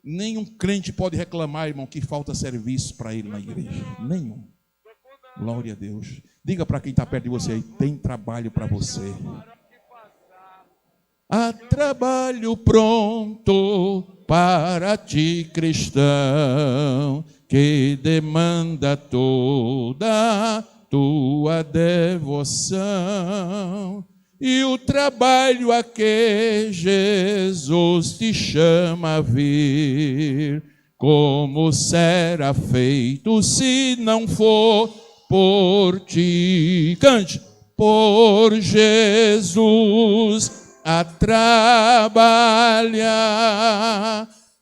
Nenhum crente pode reclamar, irmão, que falta serviço para ele na igreja. Nenhum. Glória a Deus. Diga para quem está perto de você aí, tem trabalho para você. Há trabalho pronto para ti, cristão, que demanda toda a tua devoção. E o trabalho a que Jesus te chama a vir, como será feito se não for por ti? Cante! Por Jesus a trabalhar,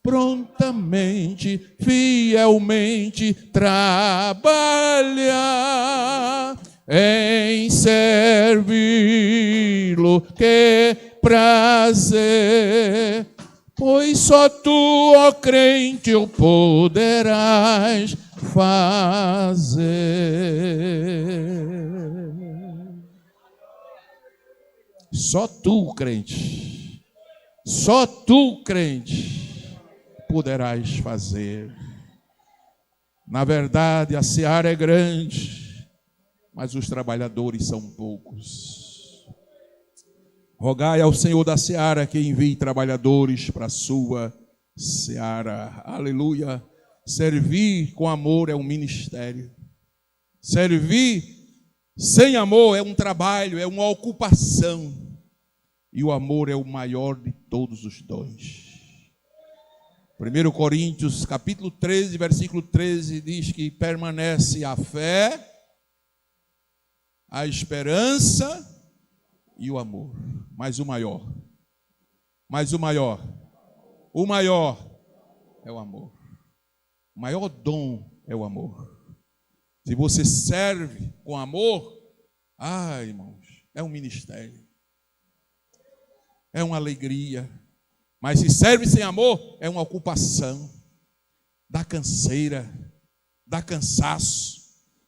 prontamente, fielmente trabalhar, em servi-lo, que prazer, pois só tu, ó crente, o poderás fazer. Só tu, crente, só tu, crente, poderás fazer. Na verdade, a seara é grande, mas os trabalhadores são poucos. Rogai ao Senhor da seara que envie trabalhadores para a sua seara. Aleluia. Servir com amor é um ministério. Servir sem amor é um trabalho, é uma ocupação. E o amor é o maior de todos os dons. 1 Coríntios, capítulo 13, versículo 13, diz que permanece a fé, a esperança e o amor. Mas o maior é o amor. O maior dom é o amor. Se você serve com amor, irmãos, é um ministério. É uma alegria. Mas se serve sem amor, é uma ocupação. Dá canseira, dá cansaço,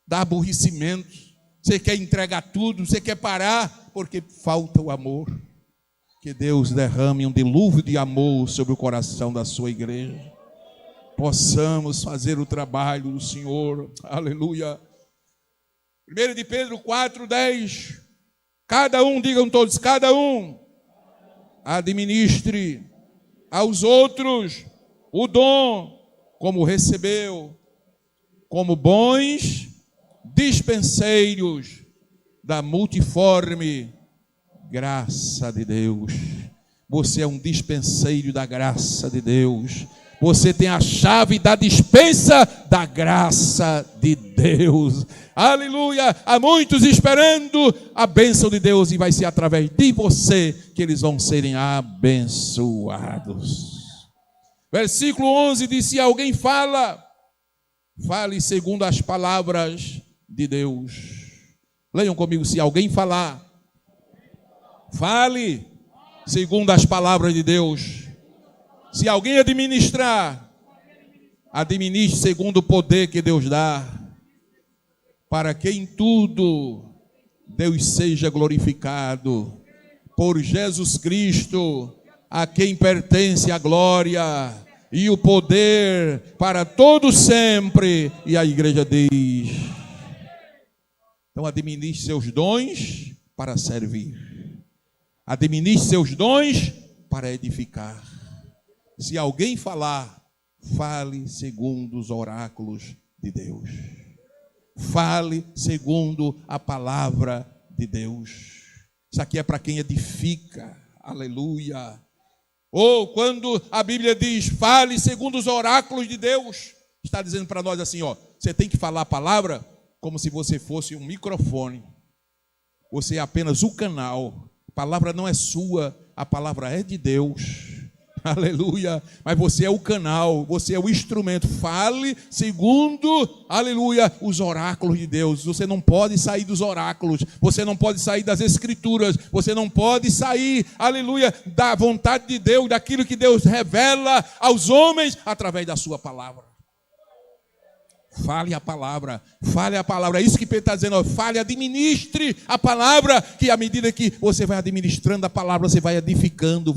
dá aborrecimento. Você quer entregar tudo, você quer parar, porque falta o amor. Que Deus derrame um dilúvio de amor sobre o coração da sua igreja. Possamos fazer o trabalho do Senhor. Aleluia. 1 de Pedro 4:10. Cada um, digam todos, cada um administre aos outros o dom como recebeu, como bons dispenseiros da multiforme graça de Deus. Você é um dispenseiro da graça de Deus. Você tem a chave da dispensa da graça de Deus. Aleluia! Há muitos esperando a bênção de Deus e vai ser através de você que eles vão serem abençoados. Versículo 11 diz: se alguém fale segundo as palavras de Deus. Leiam comigo: se alguém falar, fale segundo as palavras de Deus. Se alguém administrar, administre segundo o poder que Deus dá, para que em tudo Deus seja glorificado por Jesus Cristo, a quem pertence a glória e o poder para todo sempre. E a igreja diz: então administre seus dons para servir, administre seus dons para edificar. Se alguém falar, fale segundo os oráculos de Deus. Fale segundo a palavra de Deus. Isso aqui é para quem edifica. Aleluia. Ou quando a Bíblia diz, fale segundo os oráculos de Deus, está dizendo para nós assim, você tem que falar a palavra como se você fosse um microfone. Você é apenas o canal. A palavra não é sua, a palavra é de Deus. Aleluia, mas você é o canal, você é o instrumento. Fale segundo, aleluia, os oráculos de Deus. Você não pode sair dos oráculos, você não pode sair das escrituras, você não pode sair, aleluia, da vontade de Deus, daquilo que Deus revela aos homens através da sua palavra. Fale a palavra, é isso que Pedro está dizendo, fale, administre a palavra, que à medida que você vai administrando a palavra, você vai edificando,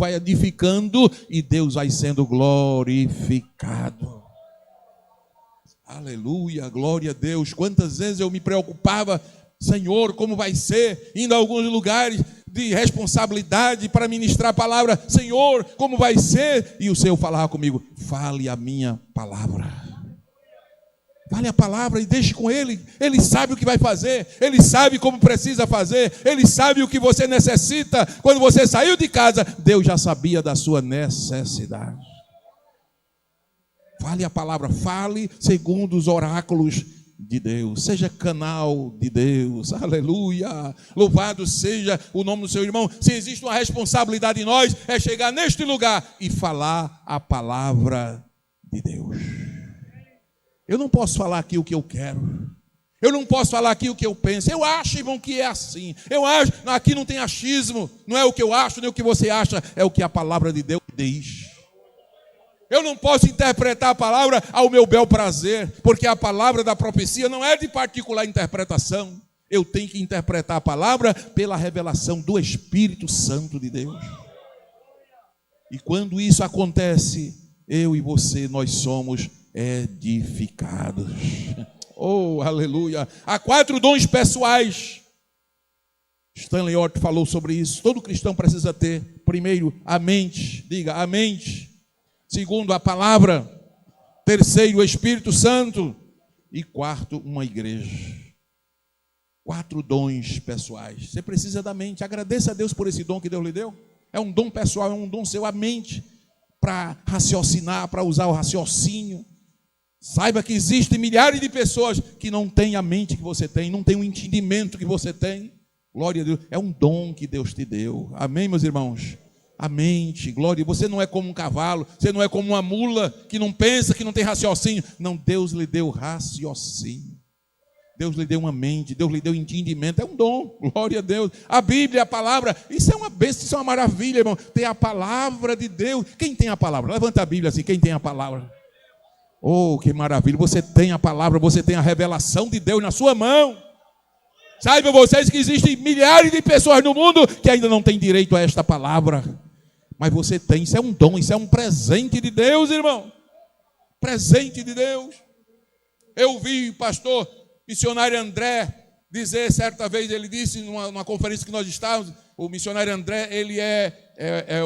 e Deus vai sendo glorificado. Aleluia, glória a Deus. Quantas vezes eu me preocupava, Senhor, como vai ser, indo a alguns lugares de responsabilidade para ministrar a palavra, Senhor, como vai ser? E o Senhor falava comigo, fale a minha palavra. Fale a palavra e deixe com Ele. Ele sabe o que vai fazer. Ele sabe como precisa fazer. Ele sabe o que você necessita. Quando você saiu de casa, Deus já sabia da sua necessidade. Fale a palavra. Fale segundo os oráculos de Deus. Seja canal de Deus. Aleluia. Louvado seja o nome do seu irmão. Se existe uma responsabilidade em nós, é chegar neste lugar e falar a palavra de Deus. Eu não posso falar aqui o que eu quero. Eu não posso falar aqui o que eu penso. Eu acho, irmão, que é assim. Eu acho, aqui não tem achismo. Não é o que eu acho, nem o que você acha. É o que a palavra de Deus diz. Eu não posso interpretar a palavra ao meu bel prazer, porque a palavra da profecia não é de particular interpretação. Eu tenho que interpretar a palavra pela revelação do Espírito Santo de Deus. E quando isso acontece, eu e você, nós somos edificados. Oh, aleluia. Há 4 dons pessoais. Stanley Orth falou sobre isso. Todo cristão precisa ter. Primeiro, a mente. Diga, a mente. Segundo, a palavra. Terceiro, o Espírito Santo. E quarto, uma igreja. 4 dons pessoais. Você precisa da mente. Agradeça a Deus por esse dom que Deus lhe deu. É um dom pessoal, é um dom seu, a mente, para raciocinar, para usar o raciocínio. Saiba que existem milhares de pessoas que não têm a mente que você tem, não têm o entendimento que você tem. Glória a Deus, é um dom que Deus te deu. Amém, meus irmãos? A mente, glória. Você não é como um cavalo, você não é como uma mula que não pensa, que não tem raciocínio. Não, Deus lhe deu raciocínio. Deus lhe deu uma mente, Deus lhe deu entendimento, é um dom, glória a Deus. A Bíblia, a palavra, isso é uma bênção, isso é uma maravilha, irmão. Tem a palavra de Deus. Quem tem a palavra? Levanta a Bíblia assim, quem tem a palavra? Oh, que maravilha, você tem a palavra, você tem a revelação de Deus na sua mão. Saibam vocês que existem milhares de pessoas no mundo que ainda não têm direito a esta palavra. Mas você tem, isso é um dom, isso é um presente de Deus, irmão. Presente de Deus. Eu vi, pastor missionário André dizer, certa vez, ele disse numa conferência que nós estávamos, o missionário André, ele é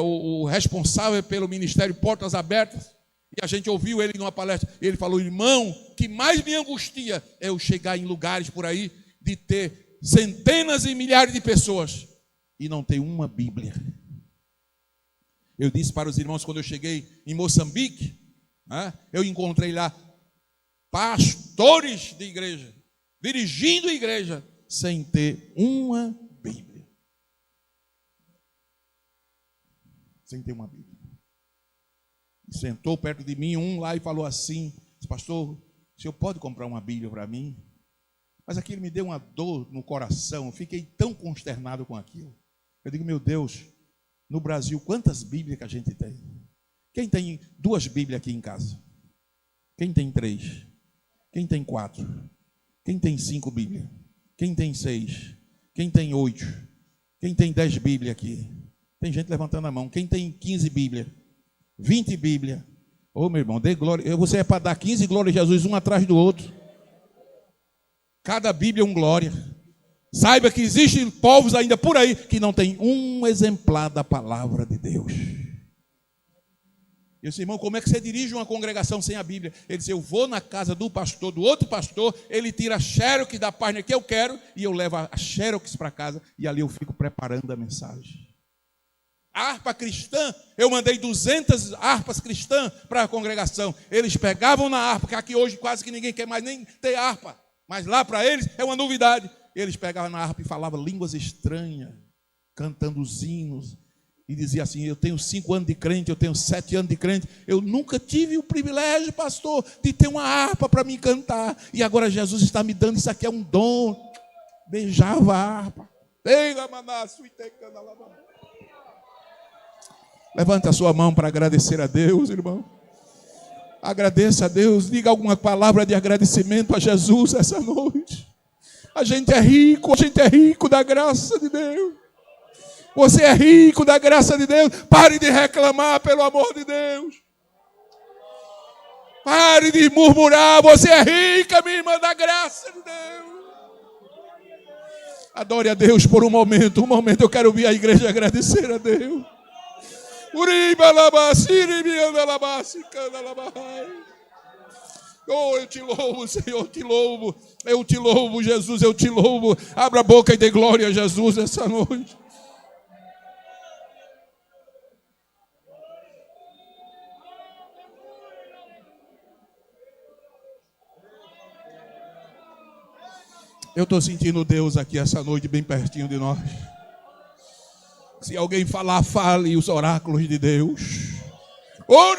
o responsável pelo ministério Portas Abertas, e a gente ouviu ele numa palestra, e ele falou, irmão, o que mais me angustia é eu chegar em lugares por aí, de ter centenas e milhares de pessoas, e não ter uma Bíblia. Eu disse para os irmãos, quando eu cheguei em Moçambique, eu encontrei lá pastores de igreja, dirigindo a igreja, sem ter uma Bíblia. Sem ter uma Bíblia. E sentou perto de mim um lá e falou assim, pastor, o senhor pode comprar uma Bíblia para mim? Mas aquilo me deu uma dor no coração, eu fiquei tão consternado com aquilo. Eu digo, meu Deus, no Brasil, quantas Bíblias que a gente tem? Quem tem 2 Bíblias aqui em casa? Quem tem 3? Quem tem 4? Quem tem 5 Bíblias? Quem tem 6? Quem tem 8? Quem tem 10 Bíblias aqui? Tem gente levantando a mão. Quem tem 15 Bíblias? 20 Bíblias? Ô, meu irmão, dê glória. Você é para dar 15 glórias a Jesus, um atrás do outro. Cada Bíblia é um glória. Saiba que existem povos ainda por aí que não tem um exemplar da palavra de Deus. Eu disse, irmão, como é que você dirige uma congregação sem a Bíblia? Ele disse, eu vou na casa do pastor, do outro pastor, ele tira a xerox da página que eu quero, e eu levo a xerox para casa, e ali eu fico preparando a mensagem. A harpa cristã, eu mandei 200 harpas cristãs para a congregação. Eles pegavam na harpa, que aqui hoje quase que ninguém quer mais nem ter harpa, mas lá para eles é uma novidade. Eles pegavam na harpa e falavam línguas estranhas, cantando os hinos, e dizia assim, eu tenho 5 anos de crente, eu tenho 7 anos de crente, eu nunca tive o privilégio, pastor, de ter uma harpa para me cantar, e agora Jesus está me dando, isso aqui é um dom. Beijava a harpa. Levanta a sua mão para agradecer a Deus, irmão. Agradeça a Deus, diga alguma palavra de agradecimento a Jesus essa noite. A gente é rico da graça de Deus. Você é rico da graça de Deus. Pare de reclamar, pelo amor de Deus. Pare de murmurar. Você é rica, minha irmã, da graça de Deus. Adore a Deus por um momento. Eu quero ouvir a igreja agradecer a Deus. Oh, eu te louvo, Senhor, eu te louvo. Eu te louvo, Jesus, eu te louvo. Abra a boca e dê glória a Jesus essa noite. Eu estou sentindo Deus aqui essa noite, bem pertinho de nós. Se alguém falar, fale os oráculos de Deus. O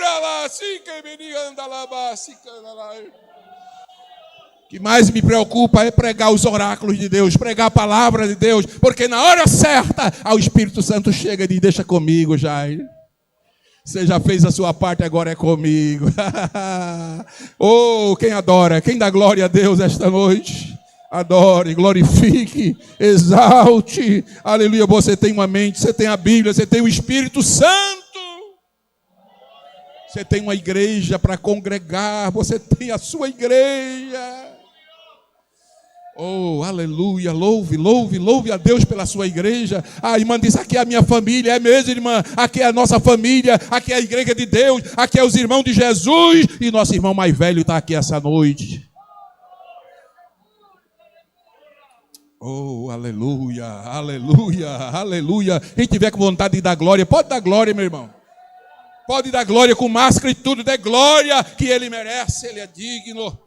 que mais me preocupa é pregar os oráculos de Deus, pregar a palavra de Deus, porque na hora certa, o Espírito Santo chega e diz, deixa comigo, Jair. Você já fez a sua parte, agora é comigo. Oh, quem adora, quem dá glória a Deus esta noite? Adore, glorifique, exalte. Aleluia, você tem uma mente, você tem a Bíblia, você tem o Espírito Santo. Você tem uma igreja para congregar, você tem a sua igreja. Oh, aleluia, louve a Deus pela sua igreja. A irmã diz, aqui é a minha família. É mesmo, irmã, aqui é a nossa família, aqui é a igreja de Deus, aqui é os irmãos de Jesus. E nosso irmão mais velho está aqui essa noite. Oh, aleluia, aleluia, aleluia. Quem tiver com vontade de dar glória, pode dar glória, meu irmão. Pode dar glória com máscara e tudo, dê glória que ele merece, ele é digno.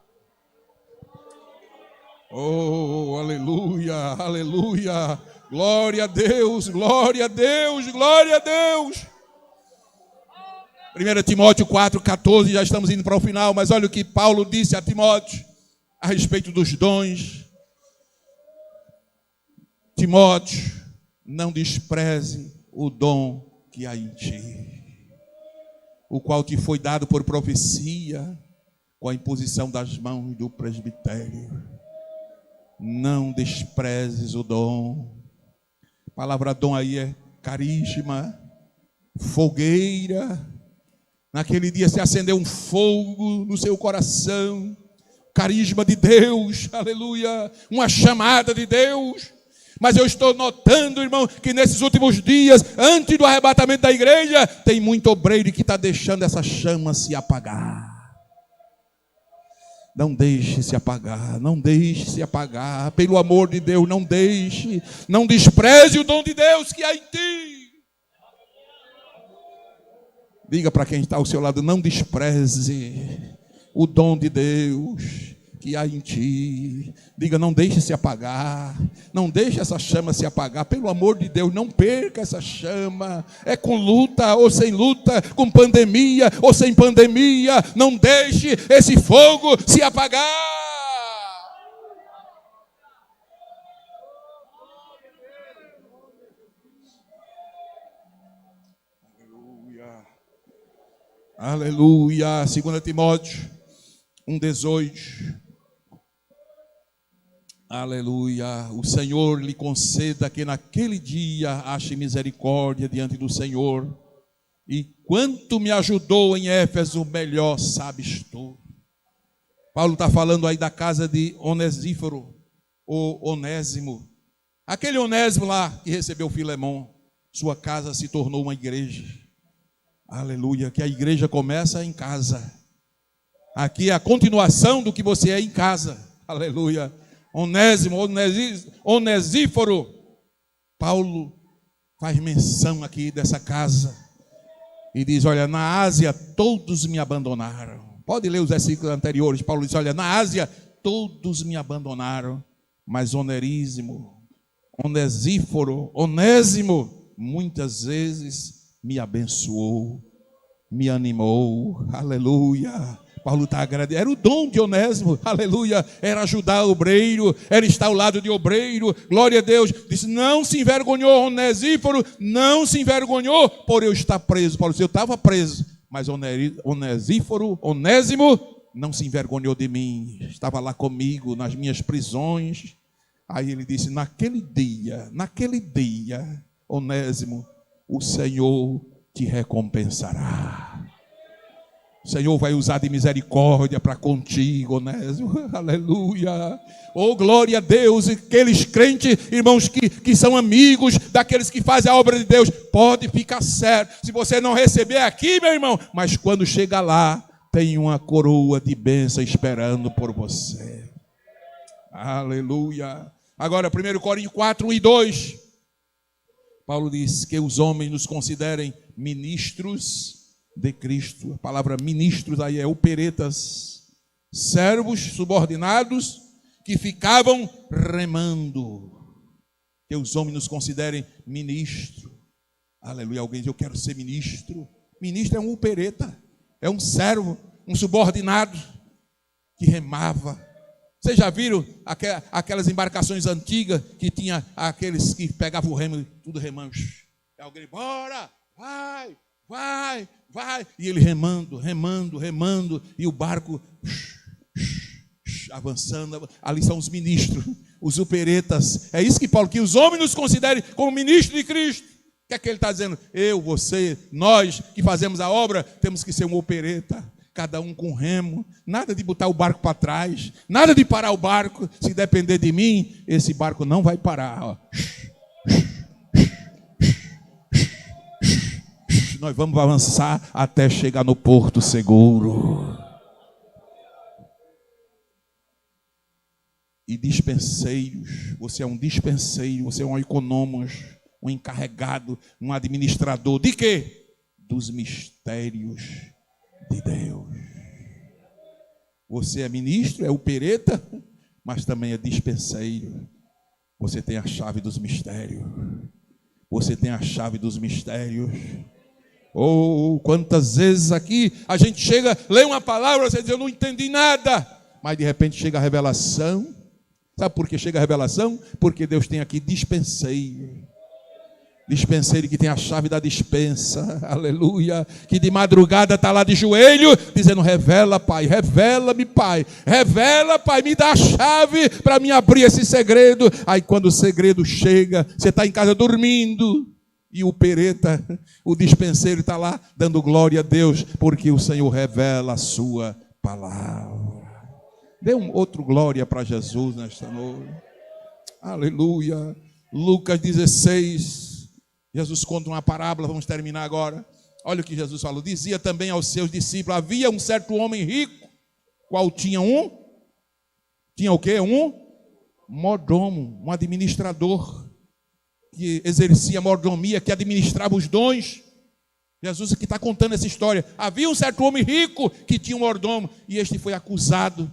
Oh, aleluia, aleluia. Glória a Deus, glória a Deus, glória a Deus. 1 Timóteo 4,14, já estamos indo para o final, mas olha o que Paulo disse a Timóteo a respeito dos dons. Timóteo, não despreze o dom que há em ti, o qual te foi dado por profecia, com a imposição das mãos do presbitério. Não desprezes o dom. A palavra dom aí é carisma, fogueira. Naquele dia se acendeu um fogo no seu coração, carisma de Deus, aleluia, uma chamada de Deus. Mas eu estou notando, irmão, que nesses últimos dias, antes do arrebatamento da igreja, tem muito obreiro que está deixando essa chama se apagar. Não deixe se apagar, não deixe se apagar, pelo amor de Deus, não deixe, não despreze o dom de Deus que há em ti. Diga para quem está ao seu lado, não despreze o dom de Deus que há em ti. Diga, não deixe se apagar, não deixe essa chama se apagar, pelo amor de Deus, não perca essa chama. É com luta ou sem luta, com pandemia ou sem pandemia, não deixe esse fogo se apagar. Aleluia, aleluia. 2 Timóteo 1,18. Aleluia, o Senhor lhe conceda que naquele dia ache misericórdia diante do Senhor. E quanto me ajudou em Éfeso, melhor sabes tu. Paulo está falando aí da casa de Onesíforo, ou Onésimo. Aquele Onésimo lá que recebeu Filemão, sua casa se tornou uma igreja. Aleluia, que a igreja começa em casa. Aqui é a continuação do que você é em casa. Aleluia. Onesíforo. Paulo faz menção aqui dessa casa e diz, olha, na Ásia todos me abandonaram. Pode ler os versículos anteriores. Paulo diz, olha, na Ásia todos me abandonaram, mas Onésimo, Onésimo, muitas vezes me abençoou, me animou. Aleluia. Paulo está agradecendo, era o dom de Onésimo, aleluia, era ajudar o obreiro, era estar ao lado de obreiro, glória a Deus. Disse, não se envergonhou Onesíforo, não se envergonhou por eu estar preso. Paulo disse, eu estava preso, mas Onésimo não se envergonhou de mim, estava lá comigo nas minhas prisões. Aí ele disse, naquele dia, Onésimo, o Senhor te recompensará. O Senhor vai usar de misericórdia para contigo, Onésimo. Aleluia. Oh, glória a Deus. Aqueles crentes, irmãos, que são amigos daqueles que fazem a obra de Deus, pode ficar certo. Se você não receber aqui, meu irmão, mas quando chega lá, tem uma coroa de bênção esperando por você. Aleluia. Agora, 1 Coríntios 4, 1 e 2. Paulo diz que os homens nos considerem ministros de Cristo. A palavra ministros aí é operetas, servos subordinados que ficavam remando. Que os homens nos considerem ministro. Aleluia. Alguém diz, eu quero ser ministro. Ministro é um opereta, é um servo, um subordinado que remava. Vocês já viram aquelas embarcações antigas que tinha aqueles que pegavam o remo, tudo remando. Alguém, bora, vai. E ele remando, e o barco avançando. Ali são os ministros, os operetas. É isso que Paulo, que os homens nos considerem como ministros de Cristo. que é que ele está dizendo? Eu, você, nós que fazemos a obra, temos que ser uma opereta, cada um com remo, nada de botar o barco para trás, nada de parar o barco. Se depender de mim, esse barco não vai parar. Ó. Nós vamos avançar até chegar no porto seguro. E dispenseiros, você é um dispenseiro, você é um economos, um encarregado, um administrador. De quê? Dos mistérios de Deus. Você é ministro, é opereta, mas também é dispenseiro. Você tem a chave dos mistérios. Você tem a chave dos mistérios. Oh, quantas vezes aqui a gente chega, lê uma palavra, você diz, eu não entendi nada. Mas de repente chega a revelação. Sabe por que chega a revelação? Porque Deus tem aqui dispenseiro. Dispenseiro que tem a chave da dispensa, aleluia, que de madrugada está lá de joelho, dizendo, revela, Pai, revela-me, Pai, revela, Pai, me dá a chave para me abrir esse segredo. Aí quando o segredo chega, você está em casa dormindo, e o pereta, o dispenseiro está lá, dando glória a Deus, porque o Senhor revela a sua palavra. Dê um outro glória para Jesus nesta noite, aleluia. Lucas 16, Jesus conta uma parábola, vamos terminar agora. Olha o que Jesus falou. Dizia também aos seus discípulos, havia um certo homem rico, qual tinha o quê? Um mordomo, um administrador, que exercia mordomia, que administrava os dons. Jesus aqui está contando essa história. Havia um certo homem rico que tinha um mordomo, e este foi acusado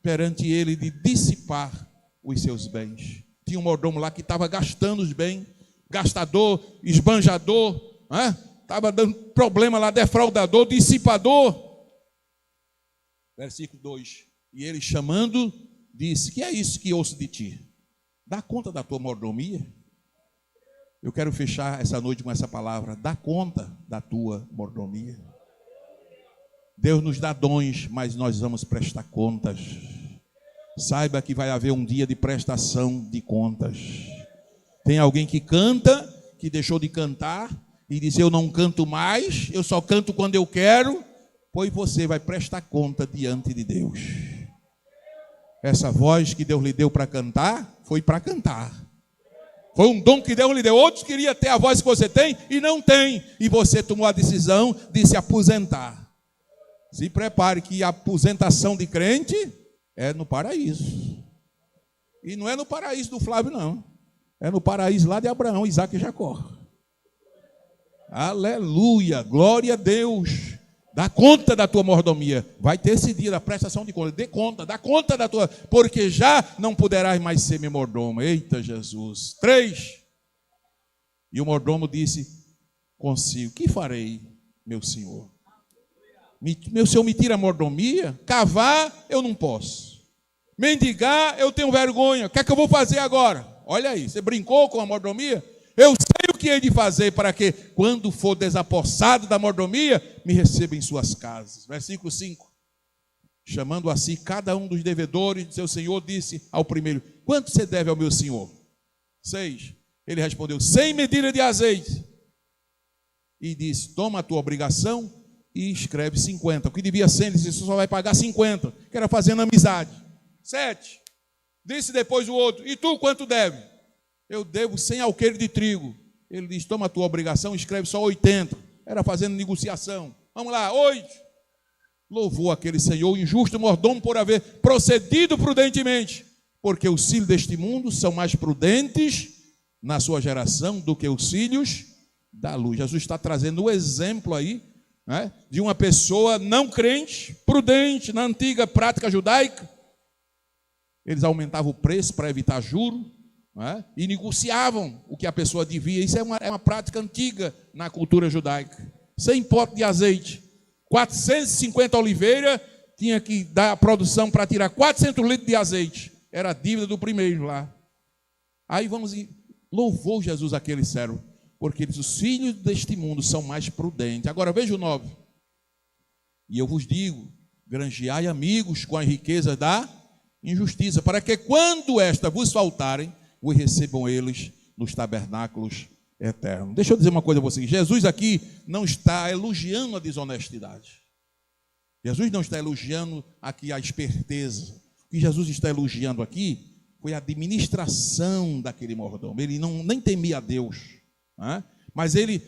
perante ele de dissipar os seus bens. Tinha um mordomo lá que estava gastando os bens, gastador, esbanjador, estava dando problema lá, defraudador, dissipador. Versículo 2. E ele chamando, disse, que é isso que ouço de ti? Dá conta da tua mordomia? Eu quero fechar essa noite com essa palavra, dá conta da tua mordomia. Deus nos dá dons, mas nós vamos prestar contas. Saiba que vai haver um dia de prestação de contas. Tem alguém que canta, que deixou de cantar e diz, eu não canto mais, eu só canto quando eu quero. Pois você vai prestar conta diante de Deus. Essa voz que Deus lhe deu para cantar, foi para cantar. Foi um dom que Deus lhe deu. Outros queriam ter a voz que você tem e não tem. E você tomou a decisão de se aposentar. Se prepare que a aposentação de crente é no paraíso. E não é no paraíso do Flávio, não. É no paraíso lá de Abraão, Isaac e Jacó. Aleluia, glória a Deus. Dá conta da tua mordomia. Vai ter esse dia da prestação de conta. Dê conta, dá conta da tua, porque já não poderás mais ser meu mordomo. Eita Jesus. 3. E o mordomo disse consigo, que farei, meu senhor? Meu senhor me tira a mordomia? Cavar eu não posso. Mendigar eu tenho vergonha. O que é que eu vou fazer agora? Olha aí, você brincou com a mordomia? Eu sei o que hei de fazer para que, quando for desapossado da mordomia, me receba em suas casas. Versículo 5. Chamando a si cada um dos devedores de seu senhor, disse ao primeiro, quanto você deve ao meu senhor? 6. Ele respondeu, 100 medidas de azeite. E disse, toma a tua obrigação e escreve 50. O que devia ser, ele disse, você só vai pagar 50. Que era fazendo amizade. 7. Disse depois o outro, e tu quanto deve? Eu devo 100 alqueires de trigo. Ele disse, toma a tua obrigação, escreve só 80. Era fazendo negociação. Vamos lá, 8. Louvou aquele senhor injusto mordomo por haver procedido prudentemente, porque os filhos deste mundo são mais prudentes na sua geração do que os filhos da luz. Jesus está trazendo o exemplo aí, né, de uma pessoa não crente, prudente, na antiga prática judaica. Eles aumentavam o preço para evitar juro, né, e negociavam o que a pessoa devia. Isso é uma prática antiga na cultura judaica. 100 potes de azeite, 450 oliveiras, tinha que dar a produção para tirar 400 litros de azeite. Era a dívida do primeiro lá. Aí louvou Jesus aquele servo, porque eles, os filhos deste mundo são mais prudentes. Agora veja o 9. E eu vos digo, granjeai amigos com as riquezas da injustiça, para que quando esta vos faltarem, vos recebam eles nos tabernáculos eterno. Deixa eu dizer uma coisa a você. Jesus aqui não está elogiando a desonestidade. Jesus não está elogiando aqui a esperteza. O que Jesus está elogiando aqui foi a administração daquele mordomo. Ele nem temia a Deus, né? Mas ele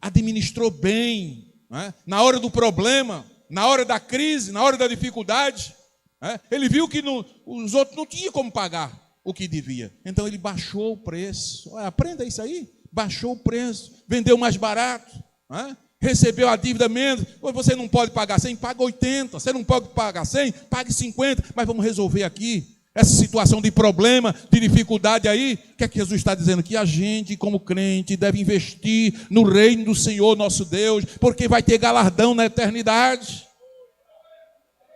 administrou bem, né? Na hora do problema, na hora da crise, na hora da dificuldade, né? Ele viu que os outros não tinham como pagar o que devia. Então ele baixou o preço. Olha, aprenda isso aí. Baixou o preço, vendeu mais barato, né? Recebeu a dívida menos. Você não pode pagar 100, paga 80. Você não pode pagar 100, pague 50. Mas vamos resolver aqui essa situação de problema, de dificuldade aí. O que é que Jesus está dizendo? Que a gente, como crente, deve investir no reino do Senhor nosso Deus, porque vai ter galardão na eternidade.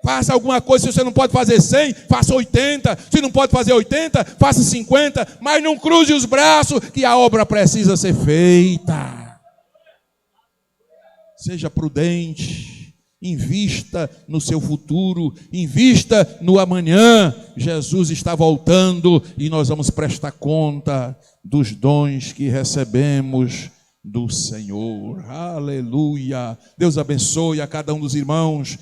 Faça alguma coisa. Se você não pode fazer 100, faça 80. Se não pode fazer 80, faça 50. Mas não cruze os braços, que a obra precisa ser feita. Seja prudente. Invista no seu futuro. Invista no amanhã. Jesus está voltando e nós vamos prestar conta dos dons que recebemos do Senhor. Aleluia. Deus abençoe a cada um dos irmãos.